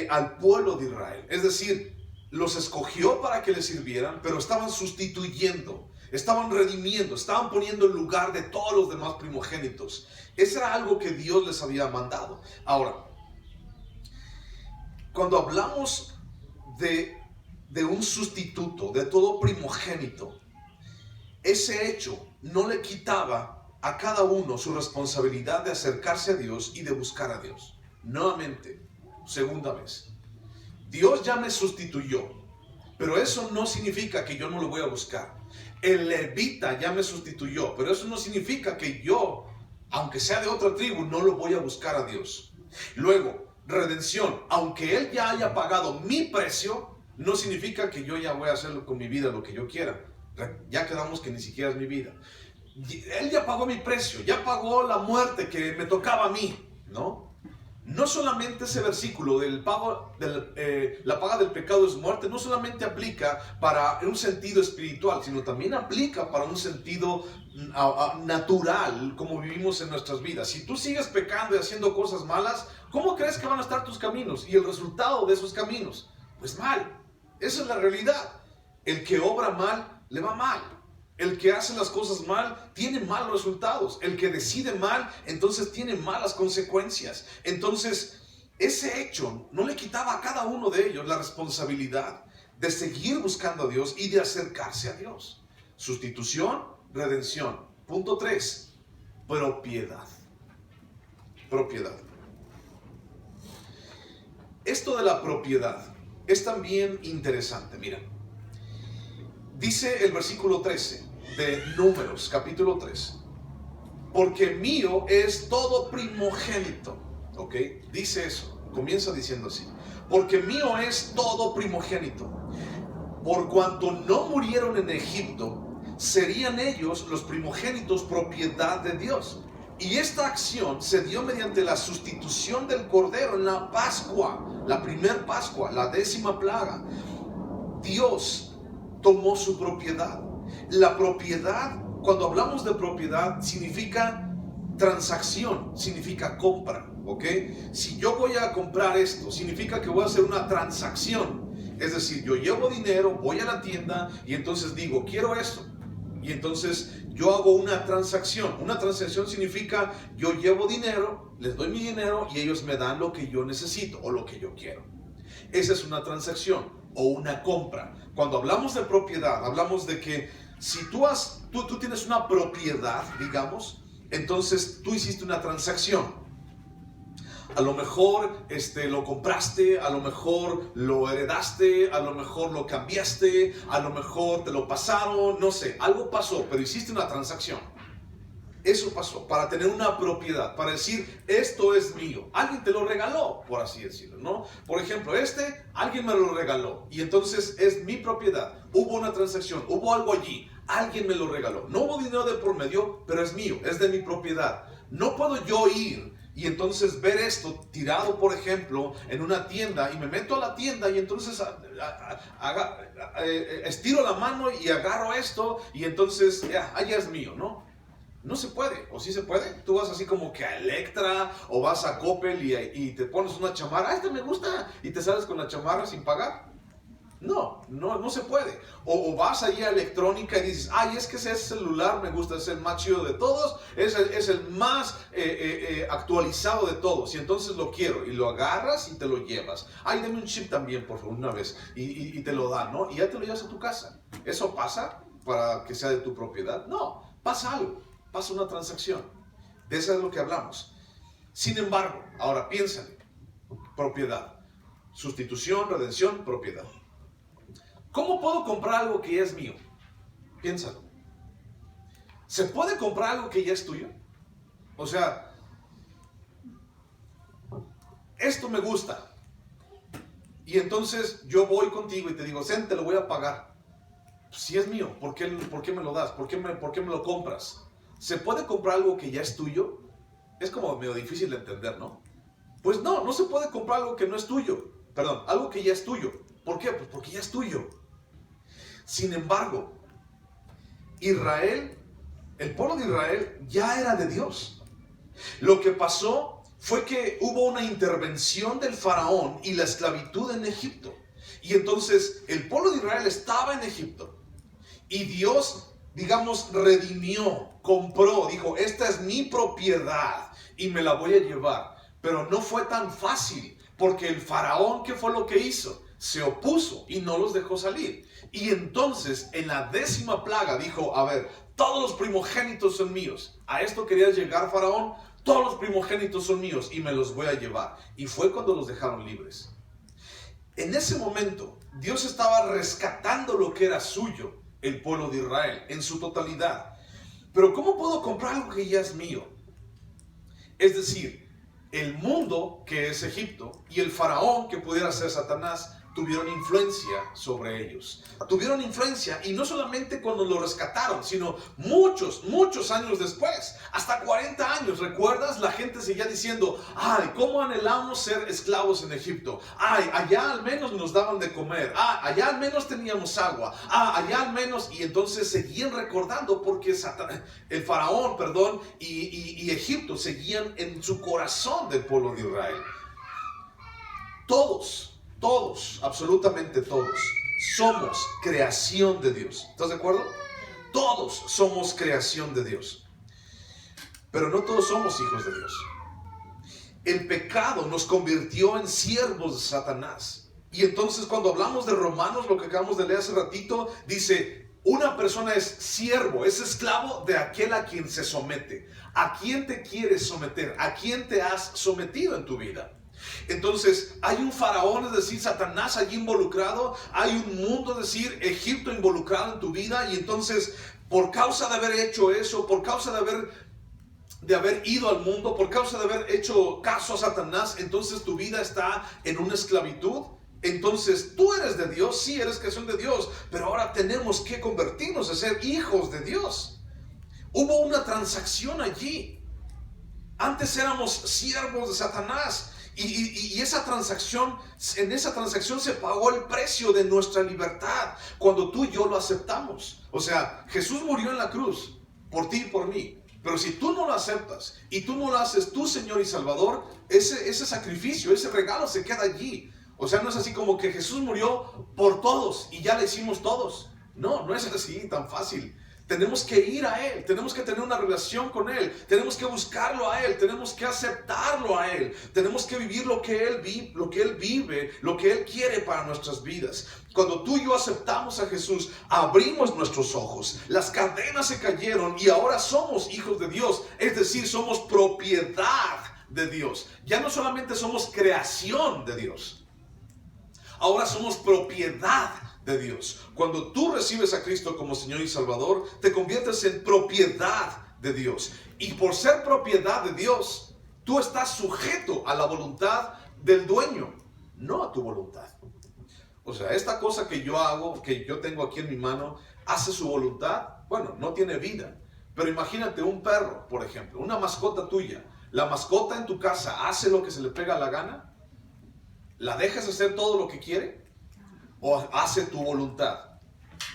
al pueblo de Israel. Es decir, los escogió para que le sirvieran, pero estaban sustituyendo, estaban redimiendo, estaban poniendo en lugar de todos los demás primogénitos. Eso era algo que Dios les había mandado. Ahora, cuando hablamos de un sustituto, de todo primogénito, ese hecho no le quitaba a cada uno su responsabilidad de acercarse a Dios y de buscar a Dios. Nuevamente, segunda vez, Dios ya me sustituyó, pero eso no significa que yo no lo voy a buscar. El levita ya me sustituyó, pero eso no significa que yo, aunque sea de otra tribu, no lo voy a buscar a Dios. Luego, redención, aunque Él ya haya pagado mi precio, no significa que yo ya voy a hacerlo con mi vida lo que yo quiera. Ya quedamos que ni siquiera es mi vida. Él ya pagó mi precio, ya pagó la muerte que me tocaba a mí, ¿no? No solamente ese versículo del pago la paga del pecado es muerte, no solamente aplica para un sentido espiritual, sino también aplica para un sentido natural, como vivimos en nuestras vidas. Si tú sigues pecando y haciendo cosas malas, ¿cómo crees que van a estar tus caminos? Y el resultado de esos caminos, pues mal. Esa es la realidad. El que obra mal, le va mal. El que hace las cosas mal tiene malos resultados. El que decide mal, entonces tiene malas consecuencias. Entonces, ese hecho no le quitaba a cada uno de ellos la responsabilidad de seguir buscando a Dios y de acercarse a Dios. Sustitución, redención. Punto 3, propiedad. Propiedad. Esto de la propiedad es también interesante. Mira, dice el versículo 13 de Números, capítulo 3. Porque mío es todo primogénito. ¿Ok? Dice eso. Comienza diciendo así. Porque mío es todo primogénito. Por cuanto no murieron en Egipto, serían ellos los primogénitos propiedad de Dios. Y esta acción se dio mediante la sustitución del cordero en la Pascua, la primer Pascua, la 10ª plaga. Dios tomó su propiedad. La propiedad, cuando hablamos de propiedad, significa transacción, significa compra, ¿ok? Si yo voy a comprar esto, significa que voy a hacer una transacción. Es decir, yo llevo dinero, voy a la tienda y entonces digo, quiero esto. Y entonces yo hago una transacción. Una transacción significa yo llevo dinero, les doy mi dinero y ellos me dan lo que yo necesito o lo que yo quiero. Esa es una transacción o una compra. Cuando hablamos de propiedad, hablamos de que si tú tienes una propiedad, digamos, entonces tú hiciste una transacción. A lo mejor lo compraste, a lo mejor lo heredaste, a lo mejor lo cambiaste, a lo mejor te lo pasaron, no sé, algo pasó, pero hiciste una transacción. Eso pasó, para tener una propiedad, para decir, esto es mío. Alguien te lo regaló, por así decirlo, ¿no? Por ejemplo, alguien me lo regaló y entonces es mi propiedad. Hubo una transacción, hubo algo allí, alguien me lo regaló. No hubo dinero de por medio, pero es mío, es de mi propiedad. No puedo yo ir y entonces ver esto tirado, por ejemplo, en una tienda, y me meto a la tienda y entonces estiro la mano y agarro esto y entonces ya es mío, ¿no? No se puede, o sí se puede. Tú vas así como que a Electra o vas a Coppel y te pones una chamarra, esta me gusta, y te sales con la chamarra sin pagar. No se puede. O vas allí a electrónica y dices, es que ese celular me gusta, es el más chido de todos, es el más actualizado de todos, y entonces lo quiero, y lo agarras y te lo llevas. Dame un chip también, por favor, una vez, y te lo dan, ¿no? Y ya te lo llevas a tu casa. ¿Eso pasa para que sea de tu propiedad? No, pasa algo, pasa una transacción. De eso es lo que hablamos. Sin embargo, ahora piénsale, propiedad, sustitución, redención, propiedad. ¿Cómo puedo comprar algo que ya es mío? Piénsalo. ¿Se puede comprar algo que ya es tuyo? O sea, esto me gusta. Y entonces yo voy contigo y te digo, te lo voy a pagar. Si es mío, ¿por qué me lo das? ¿Por qué me lo compras? ¿Se puede comprar algo que ya es tuyo? Es como medio difícil de entender, ¿no? Pues no se puede comprar algo que no es tuyo. Perdón, algo que ya es tuyo. ¿Por qué? Pues porque ya es tuyo. Sin embargo, Israel, el pueblo de Israel ya era de Dios. Lo que pasó fue que hubo una intervención del faraón y la esclavitud en Egipto. Y entonces el pueblo de Israel estaba en Egipto. Y Dios, digamos, redimió, compró, dijo, esta es mi propiedad y me la voy a llevar. Pero no fue tan fácil, porque el faraón, ¿qué fue lo que hizo? Se opuso y no los dejó salir. Y entonces en la 10ª plaga dijo, a ver, todos los primogénitos son míos. ¿A esto quería llegar, faraón? Todos los primogénitos son míos y me los voy a llevar. Y fue cuando los dejaron libres. En ese momento, Dios estaba rescatando lo que era suyo, el pueblo de Israel, en su totalidad. Pero ¿cómo puedo comprar algo que ya es mío? Es decir, el mundo, que es Egipto, y el faraón, que pudiera ser Satanás, tuvieron influencia sobre ellos. Tuvieron influencia, y no solamente cuando lo rescataron, sino muchos años después. Hasta 40 años, ¿recuerdas? La gente seguía diciendo, ay, cómo anhelamos ser esclavos en Egipto. Ay, allá al menos nos daban de comer. Ah, allá al menos teníamos agua. Ah, allá al menos. Y entonces seguían recordando porque el faraón, y Egipto seguían en su corazón del pueblo de Israel. Todos, absolutamente todos, somos creación de Dios. ¿Estás de acuerdo? Todos somos creación de Dios. Pero no todos somos hijos de Dios. El pecado nos convirtió en siervos de Satanás. Y entonces cuando hablamos de Romanos, lo que acabamos de leer hace ratito, dice, una persona es siervo, es esclavo de aquel a quien se somete. ¿A quién te quieres someter? ¿A quién te has sometido en tu vida? Entonces hay un faraón, es decir, Satanás allí involucrado, hay un mundo, es decir, Egipto involucrado en tu vida, y entonces por causa de haber hecho eso, por causa de haber ido al mundo, por causa de haber hecho caso a Satanás, entonces tu vida está en una esclavitud. Entonces tú eres de Dios, sí, eres creación de Dios, pero ahora tenemos que convertirnos a ser hijos de Dios. Hubo una transacción allí. Antes éramos siervos de Satanás. Y esa transacción, en esa transacción se pagó el precio de nuestra libertad cuando tú y yo lo aceptamos. O sea, Jesús murió en la cruz por ti y por mí. Pero si tú no lo aceptas y tú no lo haces tu Señor y Salvador, ese sacrificio, ese regalo se queda allí. O sea, no es así como que Jesús murió por todos y ya le hicimos todos. No es así tan fácil. Tenemos que ir a Él, tenemos que tener una relación con Él, tenemos que buscarlo a Él, tenemos que aceptarlo a Él, tenemos que vivir lo que Él vive, lo que Él quiere para nuestras vidas. Cuando tú y yo aceptamos a Jesús, abrimos nuestros ojos, las cadenas se cayeron y ahora somos hijos de Dios, es decir, somos propiedad de Dios. Ya no solamente somos creación de Dios, ahora somos propiedad de Dios. Cuando tú recibes a Cristo como Señor y Salvador, te conviertes en propiedad de Dios. Y por ser propiedad de Dios, tú estás sujeto a la voluntad del dueño, no a tu voluntad. O sea, esta cosa que yo hago, que yo tengo aquí en mi mano, hace su voluntad. Bueno, no tiene vida. Pero imagínate un perro, por ejemplo, una mascota tuya. La mascota en tu casa hace lo que se le pega la gana. ¿La dejas hacer todo lo que quiere? ¿O hace tu voluntad?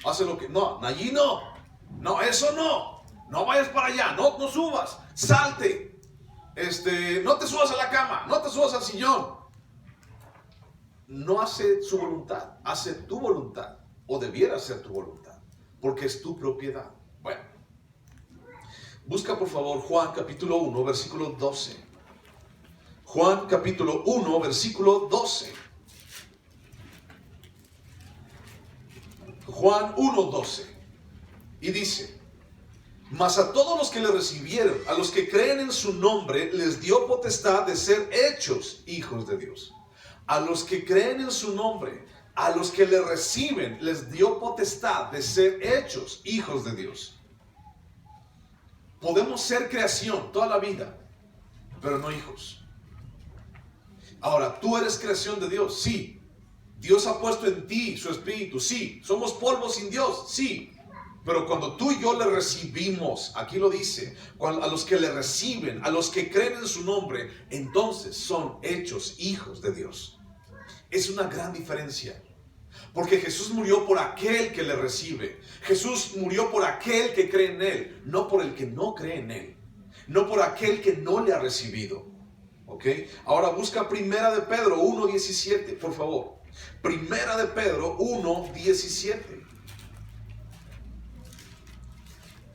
Hace lo que... No, allí no. No, eso no. No vayas para allá. No subas. Salte. No te subas a la cama. No te subas al sillón. No hace su voluntad. Hace tu voluntad. O debiera ser tu voluntad. Porque es tu propiedad. Bueno. Busca por favor Juan capítulo 1, versículo 12. Juan capítulo 1, versículo 12. Juan 1:12 y dice: mas a todos los que le recibieron, a los que creen en su nombre, les dio potestad de ser hechos hijos de Dios. A los que creen en su nombre, a los que le reciben, les dio potestad de ser hechos hijos de Dios. Podemos ser creación toda la vida, pero no hijos. Ahora, ¿tú eres creación de Dios? Sí. Dios ha puesto en ti su espíritu, sí. ¿Somos polvo sin Dios? Sí. Pero cuando tú y yo le recibimos, aquí lo dice, a los que le reciben, a los que creen en su nombre, entonces son hechos hijos de Dios. Es una gran diferencia. Porque Jesús murió por aquel que le recibe. Jesús murió por aquel que cree en Él, no por el que no cree en Él. No por aquel que no le ha recibido. ¿Ok? Ahora busca Primera de Pedro 1:17, por favor. Primera de Pedro 1:17.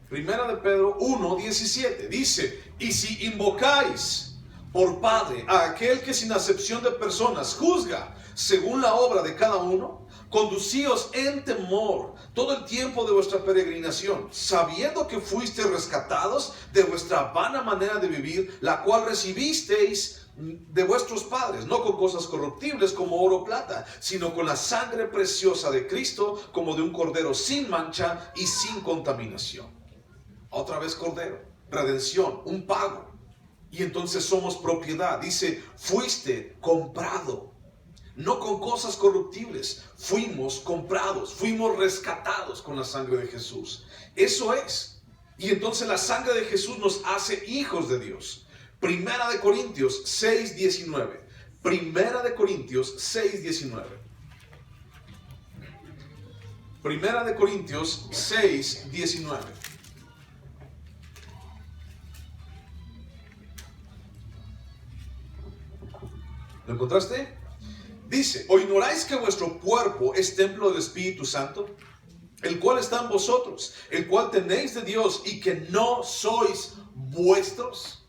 Primera de Pedro 1:17 dice: y si invocáis por Padre a aquel que sin acepción de personas juzga según la obra de cada uno, conducíos en temor todo el tiempo de vuestra peregrinación, sabiendo que fuisteis rescatados de vuestra vana manera de vivir, la cual recibisteis de vuestros padres, no con cosas corruptibles como oro o plata, sino con la sangre preciosa de Cristo, como de un cordero sin mancha y sin contaminación. Otra vez cordero, redención, un pago. Y entonces somos propiedad. Dice, fuiste comprado. No con cosas corruptibles. Fuimos comprados, fuimos rescatados con la sangre de Jesús. Eso es. Y entonces la sangre de Jesús nos hace hijos de Dios. Primera de Corintios 6:19. Primera de Corintios 6:19. Primera de Corintios 6:19. ¿Lo encontraste? Dice, ¿o ignoráis que vuestro cuerpo es templo del Espíritu Santo, el cual está en vosotros, el cual tenéis de Dios y que no sois vuestros?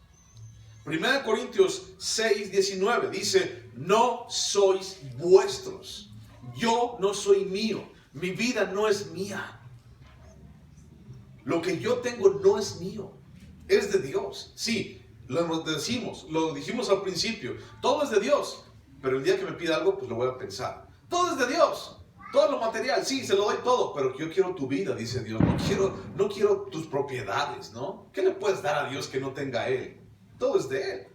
1 Corintios 6:19 dice, no sois vuestros. Yo no soy mío. Mi vida no es mía. Lo que yo tengo no es mío. Es de Dios. Sí, lo dijimos al principio. Todo es de Dios. Pero el día que me pida algo, pues lo voy a pensar. Todo es de Dios. Todo lo material, sí, se lo doy todo. Pero yo quiero tu vida, dice Dios. No quiero tus propiedades, ¿no? ¿Qué le puedes dar a Dios que no tenga Él? Todo es de Él.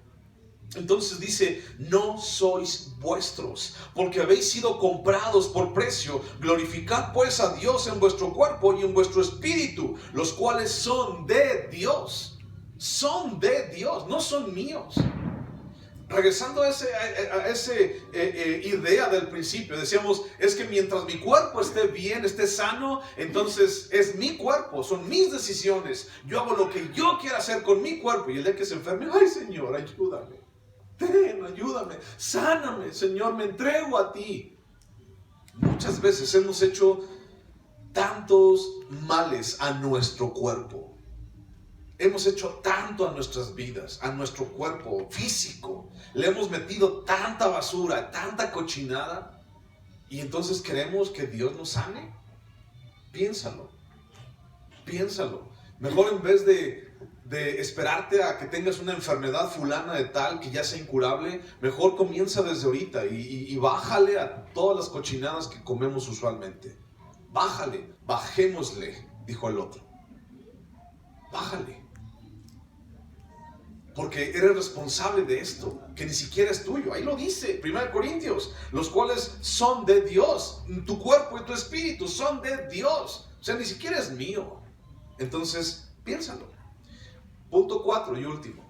Entonces dice, no sois vuestros, porque habéis sido comprados por precio. Glorificad pues a Dios en vuestro cuerpo y en vuestro espíritu, los cuales son de Dios. Son de Dios, no son míos. Regresando a esa idea del principio, decíamos, es que mientras mi cuerpo esté bien, esté sano, entonces es mi cuerpo, son mis decisiones. Yo hago lo que yo quiera hacer con mi cuerpo. Y el día que se enferme, ay Señor, ayúdame. Ayúdame, sáname, Señor, me entrego a ti. Muchas veces hemos hecho tantos males a nuestro cuerpo. Hemos hecho tanto a nuestras vidas, a nuestro cuerpo físico. Le hemos metido tanta basura, tanta cochinada. Y entonces queremos que Dios nos sane. Piénsalo. Mejor en vez de esperarte a que tengas una enfermedad fulana de tal que ya sea incurable, mejor comienza desde ahorita y bájale a todas las cochinadas que comemos usualmente. Bajémosle, dijo el otro. Bájale. Porque eres responsable de esto, que ni siquiera es tuyo. Ahí lo dice, 1 Corintios, los cuales son de Dios. Tu cuerpo y tu espíritu son de Dios. O sea, ni siquiera es mío. Entonces, piénsalo. Punto 4 y último.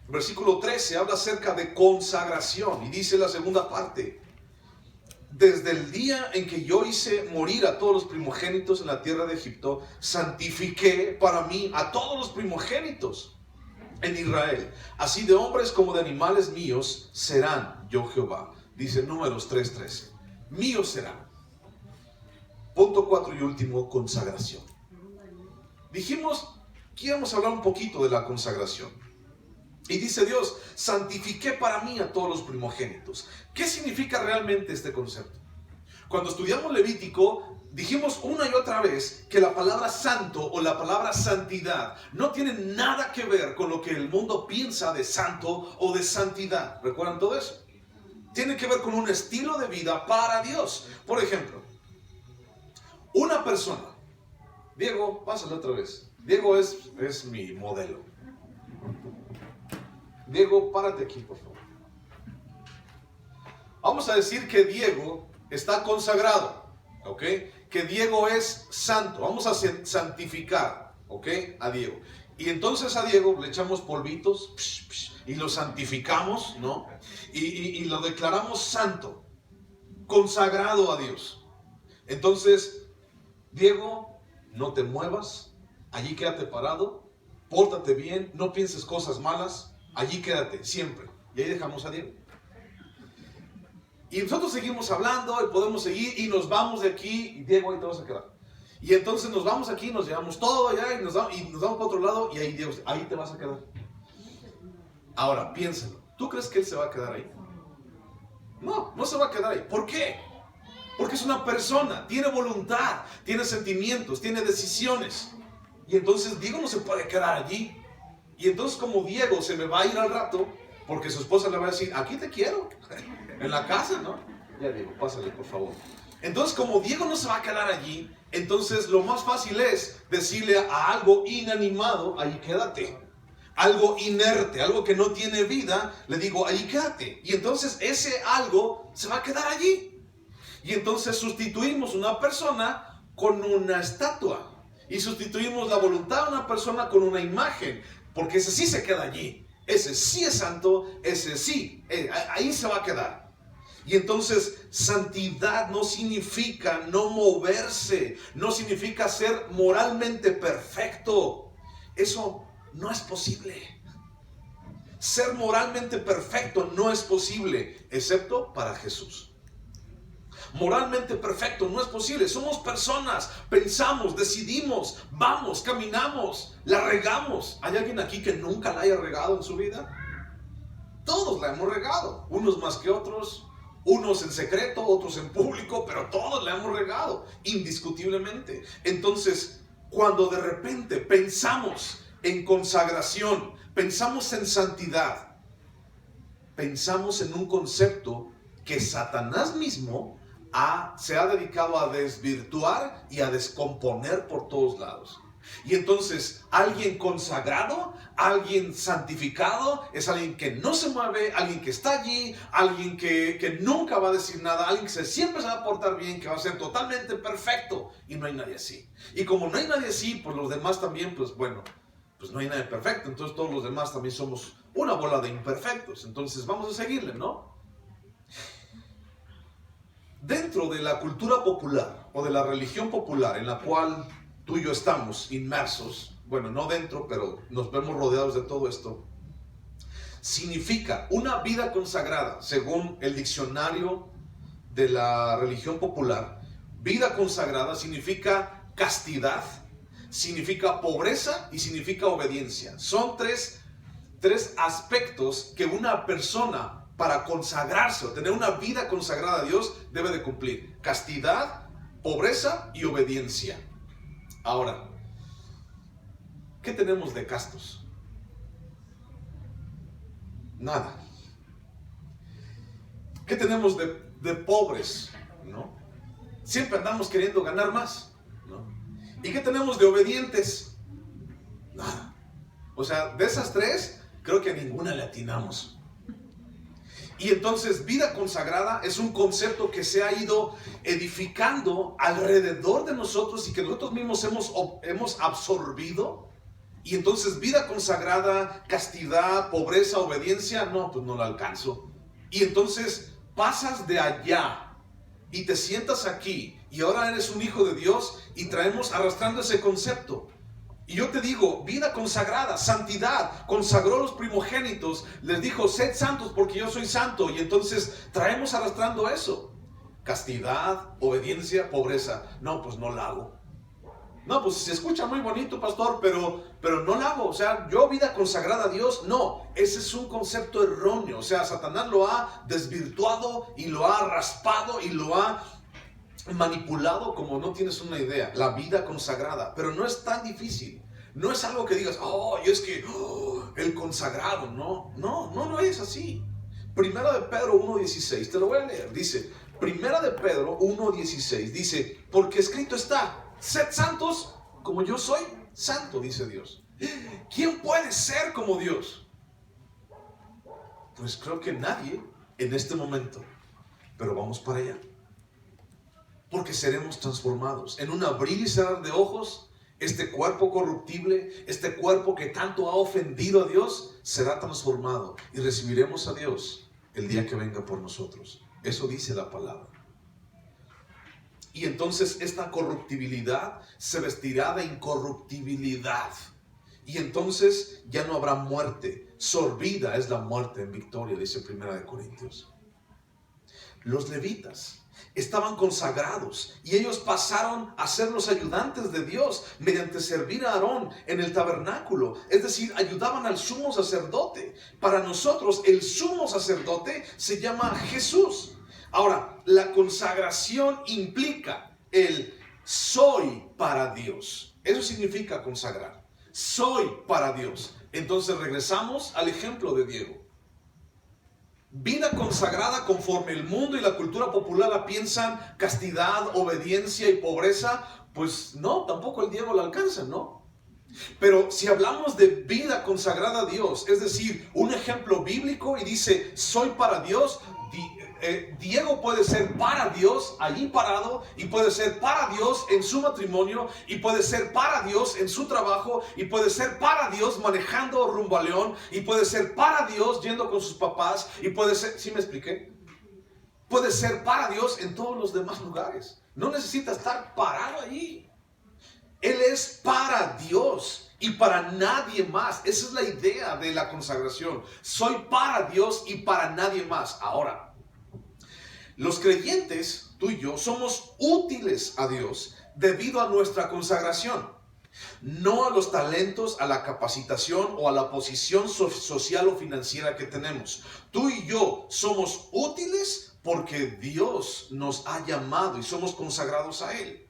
Versículo 13 habla acerca de consagración. Y dice la segunda parte. Desde el día en que yo hice morir a todos los primogénitos en la tierra de Egipto, santifiqué para mí a todos los primogénitos en Israel, así de hombres como de animales míos serán, yo Jehová. Dice Números 3:13. Míos serán. Punto 4 y último, consagración. Dijimos que íbamos a hablar un poquito de la consagración. Y dice Dios, santifiqué para mí a todos los primogénitos. ¿Qué significa realmente este concepto? Cuando estudiamos Levítico, dijimos una y otra vez que la palabra santo o la palabra santidad no tiene nada que ver con lo que el mundo piensa de santo o de santidad. ¿Recuerdan todo eso? Tiene que ver con un estilo de vida para Dios. Por ejemplo, una persona. Diego, pásale otra vez. Diego es mi modelo. Diego, párate aquí, por favor. Vamos a decir que Diego está consagrado. ¿Ok? que Diego es santo. Vamos a santificar, ¿ok? A Diego. Y entonces a Diego le echamos polvitos y lo santificamos, ¿no? Y lo declaramos santo, consagrado a Dios. Entonces, Diego, no te muevas, allí quédate parado, pórtate bien, no pienses cosas malas, allí quédate, siempre. Y ahí dejamos a Diego. Y nosotros seguimos hablando y podemos seguir y nos vamos de aquí y Diego, ahí te vas a quedar. Y entonces nos vamos aquí, nos llevamos todo allá y nos vamos para otro lado y ahí Diego, ahí te vas a quedar. Ahora, piénsalo. ¿Tú crees que él se va a quedar ahí? No, no se va a quedar ahí. ¿Por qué? Porque es una persona, tiene voluntad, tiene sentimientos, tiene decisiones. Y entonces Diego no se puede quedar allí. Y entonces como Diego se me va a ir al rato, porque su esposa le va a decir, aquí te quiero, en la casa, ¿no? Ya Diego, pásale por favor. Entonces como Diego no se va a quedar allí, entonces lo más fácil es decirle a algo inanimado, ahí quédate. Algo inerte, algo que no tiene vida, le digo, ahí quédate. Y entonces ese algo se va a quedar allí. Y entonces sustituimos una persona con una estatua. Y sustituimos la voluntad de una persona con una imagen. Porque ese sí se queda allí. Ese sí es santo, ese sí. Ahí se va a quedar. Y entonces santidad no significa no moverse. No significa ser moralmente perfecto. Eso no es posible. Ser moralmente perfecto no es posible, excepto para Jesús. Moralmente perfecto no es posible. Somos personas, pensamos, decidimos, vamos, caminamos, la regamos. ¿Hay alguien aquí que nunca la haya regado en su vida? Todos la hemos regado, unos más que otros, unos en secreto, otros en público, pero todos la hemos regado, indiscutiblemente. Entonces, cuando de repente pensamos en consagración, pensamos en santidad, pensamos en un concepto que Satanás mismo se ha dedicado a desvirtuar y a descomponer por todos lados. Y entonces alguien consagrado, alguien santificado, es alguien que no se mueve, alguien que está allí, alguien que nunca va a decir nada, alguien que siempre se va a portar bien, que va a ser totalmente perfecto. Y no hay nadie así. Y como no hay nadie así, pues los demás también, pues bueno, pues no hay nadie perfecto. Entonces todos los demás también somos una bola de imperfectos. Entonces vamos a seguirle, ¿no? Dentro de la cultura popular o de la religión popular en la cual tú y yo estamos inmersos, bueno, no dentro, pero nos vemos rodeados de todo esto, significa una vida consagrada, según el diccionario de la religión popular. Vida consagrada significa castidad, significa pobreza y significa obediencia. Son tres aspectos que una persona para consagrarse o tener una vida consagrada a Dios debe de cumplir: castidad, pobreza y obediencia. Ahora, ¿qué tenemos de castos? Nada. ¿Qué tenemos de pobres? ¿No? Siempre andamos queriendo ganar más, ¿no? ¿Y qué tenemos de obedientes? Nada. O sea, de esas tres, creo que a ninguna le atinamos. Y entonces vida consagrada es un concepto que se ha ido edificando alrededor de nosotros y que nosotros mismos hemos absorbido. Y entonces vida consagrada, castidad, pobreza, obediencia, no, pues no la alcanzo. Y entonces pasas de allá y te sientas aquí y ahora eres un hijo de Dios y traemos arrastrando ese concepto. Y yo te digo, vida consagrada, santidad, consagró los primogénitos, les dijo, sed santos porque yo soy santo. Y entonces traemos arrastrando eso. Castidad, obediencia, pobreza. No, pues no la hago. No, pues se escucha muy bonito, pastor, pero no la hago. O sea, yo vida consagrada a Dios, no. Ese es un concepto erróneo. O sea, Satanás lo ha desvirtuado y lo ha raspado y lo ha manipulado como no tienes una idea. La vida consagrada, pero no es tan difícil. No es algo que digas, y es que el consagrado. No es así. Primera de Pedro 1:16, te lo voy a leer. Dice, Primera de Pedro 1:16, dice, porque escrito está, sed santos como yo soy santo, dice Dios. ¿Quién puede ser como Dios? Pues creo que nadie en este momento, pero vamos para allá. porque seremos transformados. En un abrir y cerrar de ojos, este cuerpo corruptible, este cuerpo que tanto ha ofendido a Dios, será transformado y recibiremos a Dios el día que venga por nosotros. Eso dice la palabra. Y entonces esta corruptibilidad se vestirá de incorruptibilidad. Y entonces ya no habrá muerte. Sorbida es la muerte en victoria, dice 1 Corintios. Los levitas estaban consagrados y ellos pasaron a ser los ayudantes de Dios mediante servir a Aarón en el tabernáculo. Es decir, ayudaban al sumo sacerdote. Para nosotros el sumo sacerdote se llama Jesús. Ahora, la consagración implica el soy para Dios. Eso significa consagrar. Soy para Dios. Entonces regresamos al ejemplo de Diego. Vida consagrada conforme el mundo y la cultura popular la piensan, castidad, obediencia y pobreza, pues no, tampoco el Diego la alcanza, ¿no? Pero si hablamos de vida consagrada a Dios, es decir, un ejemplo bíblico y dice, soy para Dios, Diego puede ser para Dios allí parado, y puede ser para Dios en su matrimonio, y puede ser para Dios en su trabajo, y puede ser para Dios manejando rumbo a León, y puede ser para Dios yendo con sus papás, y puede ser, ¿sí me expliqué? Puede ser para Dios en todos los demás lugares. No necesita estar parado allí. Él es para Dios y para nadie más. Esa es la idea de la consagración. Soy para Dios y para nadie más. Ahora, los creyentes, tú y yo, somos útiles a Dios debido a nuestra consagración. No a los talentos, a la capacitación o a la posición social o financiera que tenemos. Tú y yo somos útiles porque Dios nos ha llamado y somos consagrados a Él.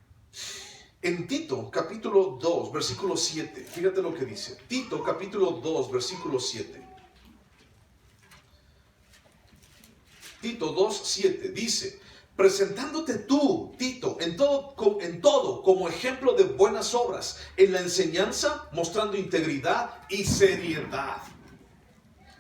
En Tito, capítulo 2, versículo 7, fíjate lo que dice. Tito, capítulo 2, versículo 7. Tito 2:7 dice, presentándote tú, Tito, en todo como ejemplo de buenas obras, en la enseñanza, mostrando integridad y seriedad.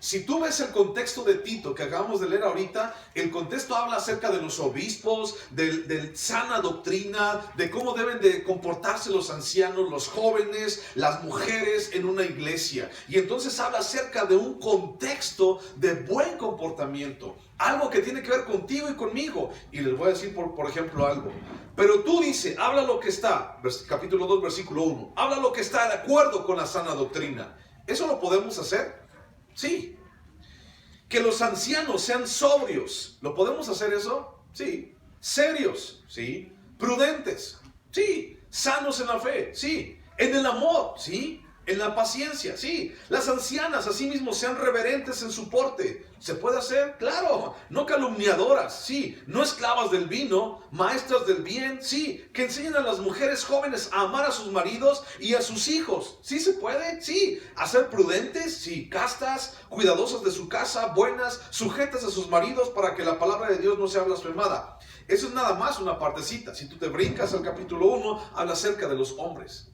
Si tú ves el contexto de Tito que acabamos de leer ahorita, el contexto habla acerca de los obispos, de sana doctrina, de cómo deben de comportarse los ancianos, los jóvenes, las mujeres en una iglesia. Y entonces habla acerca de un contexto de buen comportamiento, algo que tiene que ver contigo y conmigo. Y les voy a decir, por ejemplo, algo. Pero tú dice, habla lo que está, capítulo 2, versículo 1, habla lo que está de acuerdo con la sana doctrina. ¿Eso lo podemos hacer? Sí. Que los ancianos sean sobrios. ¿Lo podemos hacer eso? Sí. Serios. Sí. Prudentes. Sí. Sanos en la fe. Sí. En el amor. Sí. En la paciencia. Sí. Las ancianas asimismo sean reverentes en su porte. ¿Se puede hacer? Claro. No calumniadoras. Sí. No esclavas del vino. Maestras del bien. Sí. Que enseñen a las mujeres jóvenes a amar a sus maridos y a sus hijos. ¿Sí se puede? Sí. A ser prudentes. Sí. Castas. Cuidadosas de su casa. Buenas. Sujetas a sus maridos para que la palabra de Dios no sea blasfemada. Eso es nada más una partecita. Si tú te brincas al capítulo 1, habla acerca de los hombres.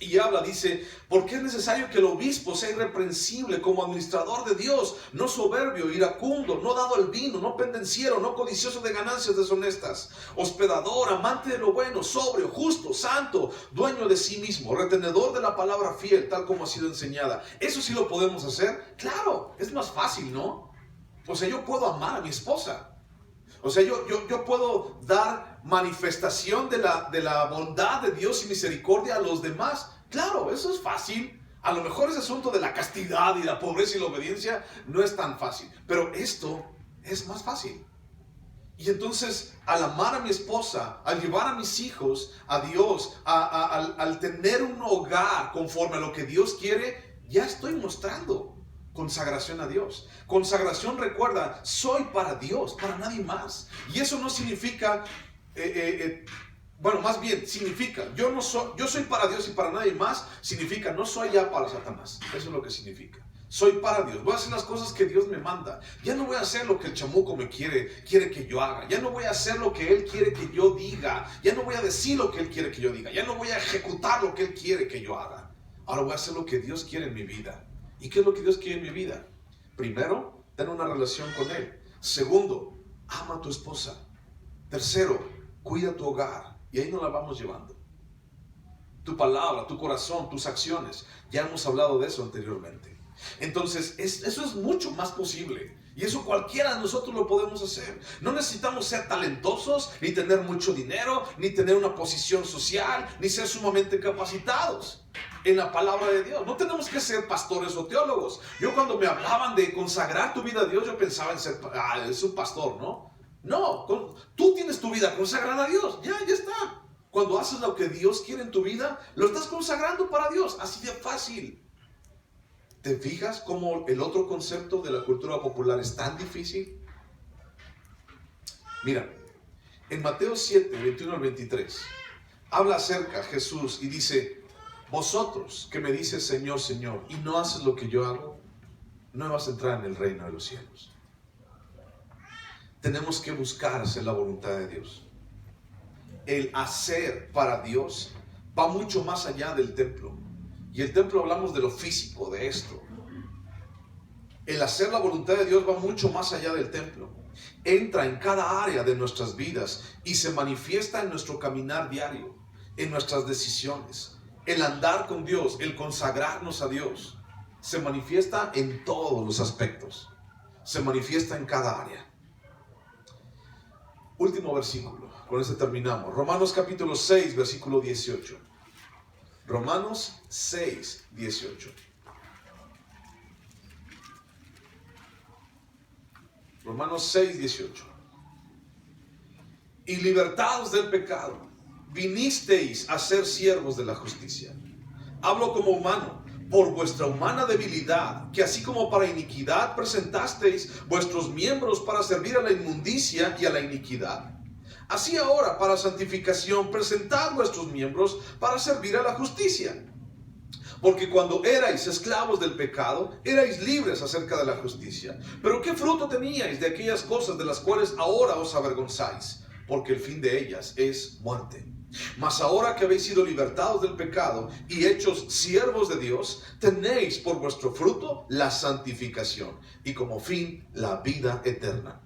Y habla, dice, porque es necesario que el obispo sea irreprensible como administrador de Dios, no soberbio, iracundo, no dado al vino, no pendenciero, no codicioso de ganancias deshonestas, hospedador, amante de lo bueno, sobrio, justo, santo, dueño de sí mismo, retenedor de la palabra fiel, tal como ha sido enseñada. ¿Eso sí lo podemos hacer? Claro, es más fácil, ¿no? O sea, yo puedo amar a mi esposa. O sea, yo puedo dar manifestación de la bondad de Dios y misericordia a los demás. Claro, eso es fácil. A lo mejor ese asunto de la castidad y la pobreza y la obediencia no es tan fácil. Pero esto es más fácil. Y entonces, al amar a mi esposa, al llevar a mis hijos a Dios, al tener un hogar conforme a lo que Dios quiere, ya estoy mostrando consagración a Dios. Consagración, recuerda, soy para Dios, para nadie más. Y eso no significa, bueno, más bien significa, yo soy para Dios y para nadie más, significa no soy ya para Satanás. Eso es lo que significa. Soy para Dios, voy a hacer las cosas que Dios me manda. Ya no voy a hacer lo que el chamuco me quiere que yo haga. Ya no voy a hacer lo que él quiere que yo diga. Ya no voy a decir lo que él quiere que yo diga. Ya no voy a ejecutar lo que él quiere que yo haga. Ahora voy a hacer lo que Dios quiere en mi vida. ¿Y qué es lo que Dios quiere en mi vida? Primero, ten una relación con Él. Segundo, ama a tu esposa. Tercero, cuida tu hogar. Y ahí nos la vamos llevando. Tu palabra, tu corazón, tus acciones. Ya hemos hablado de eso anteriormente. Entonces, eso es mucho más posible. Y eso cualquiera de nosotros lo podemos hacer. No necesitamos ser talentosos, ni tener mucho dinero, ni tener una posición social, ni ser sumamente capacitados en la palabra de Dios. No tenemos que ser pastores o teólogos. Yo cuando me hablaban de consagrar tu vida a Dios, yo pensaba en ser, es un pastor, ¿no? No, tú tienes tu vida consagrada a Dios. Ya está. Cuando haces lo que Dios quiere en tu vida, lo estás consagrando para Dios. Así de fácil. ¿Te fijas cómo el otro concepto de la cultura popular es tan difícil? Mira, en Mateo 7, 21 al 23, habla acerca Jesús y dice: vosotros que me dices Señor, Señor, y no haces lo que yo hago, no vas a entrar en el reino de los cielos. Tenemos que buscar hacer la voluntad de Dios. El hacer para Dios va mucho más allá del templo. Y el templo hablamos de lo físico, de esto. El hacer la voluntad de Dios va mucho más allá del templo. Entra en cada área de nuestras vidas y se manifiesta en nuestro caminar diario, en nuestras decisiones. El andar con Dios, el consagrarnos a Dios, se manifiesta en todos los aspectos. Se manifiesta en cada área. Último versículo, con este terminamos. Romanos capítulo 6, versículo 18. Romanos 6, 18. Romanos 6, 18. Y libertados del pecado, vinisteis a ser siervos de la justicia. Hablo como humano, por vuestra humana debilidad, que así como para iniquidad presentasteis vuestros miembros para servir a la inmundicia y a la iniquidad, así ahora para santificación presentad vuestros miembros para servir a la justicia. Porque cuando erais esclavos del pecado, erais libres acerca de la justicia. Pero ¿qué fruto teníais de aquellas cosas de las cuales ahora os avergonzáis? Porque el fin de ellas es muerte. Mas ahora que habéis sido libertados del pecado y hechos siervos de Dios, tenéis por vuestro fruto la santificación y como fin la vida eterna.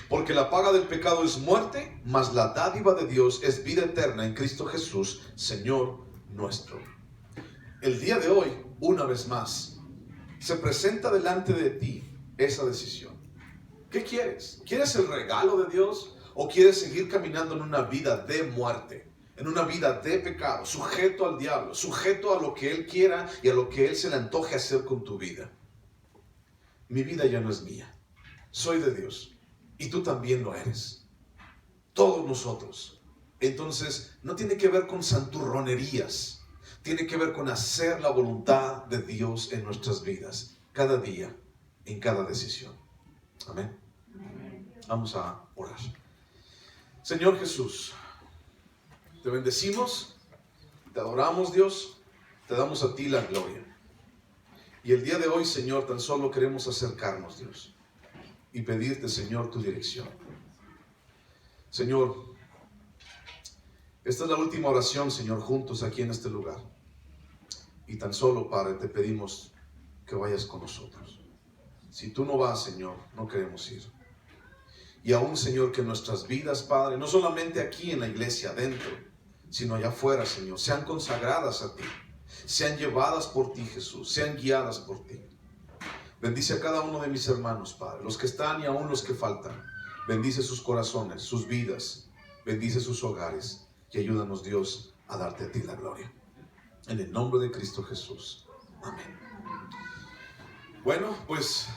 Porque la paga del pecado es muerte, mas la dádiva de Dios es vida eterna en Cristo Jesús, Señor nuestro. El día de hoy, una vez más, se presenta delante de ti esa decisión. ¿Qué quieres? ¿Quieres el regalo de Dios o quieres seguir caminando en una vida de muerte? En una vida de pecado, sujeto al diablo, sujeto a lo que Él quiera y a lo que Él se le antoje hacer con tu vida. Mi vida ya no es mía, soy de Dios y tú también lo eres. Todos nosotros. Entonces, no tiene que ver con santurronerías. Tiene que ver con hacer la voluntad de Dios en nuestras vidas, cada día, en cada decisión. Amén. Vamos a orar. Señor Jesús, te bendecimos, te adoramos, Dios, te damos a ti la gloria. Y el día de hoy, Señor, tan solo queremos acercarnos, Dios, y pedirte, Señor, tu dirección. Señor, esta es la última oración, Señor, juntos aquí en este lugar. Y tan solo, Padre, te pedimos que vayas con nosotros. Si tú no vas, Señor, no queremos ir. Y aún, Señor, que nuestras vidas, Padre, no solamente aquí en la iglesia adentro, sino allá afuera, Señor, sean consagradas a ti, sean llevadas por ti, Jesús, sean guiadas por ti. Bendice a cada uno de mis hermanos, Padre, los que están y aún los que faltan. Bendice sus corazones, sus vidas, bendice sus hogares y ayúdanos, Dios, a darte a ti la gloria. En el nombre de Cristo Jesús. Amén. Bueno, pues,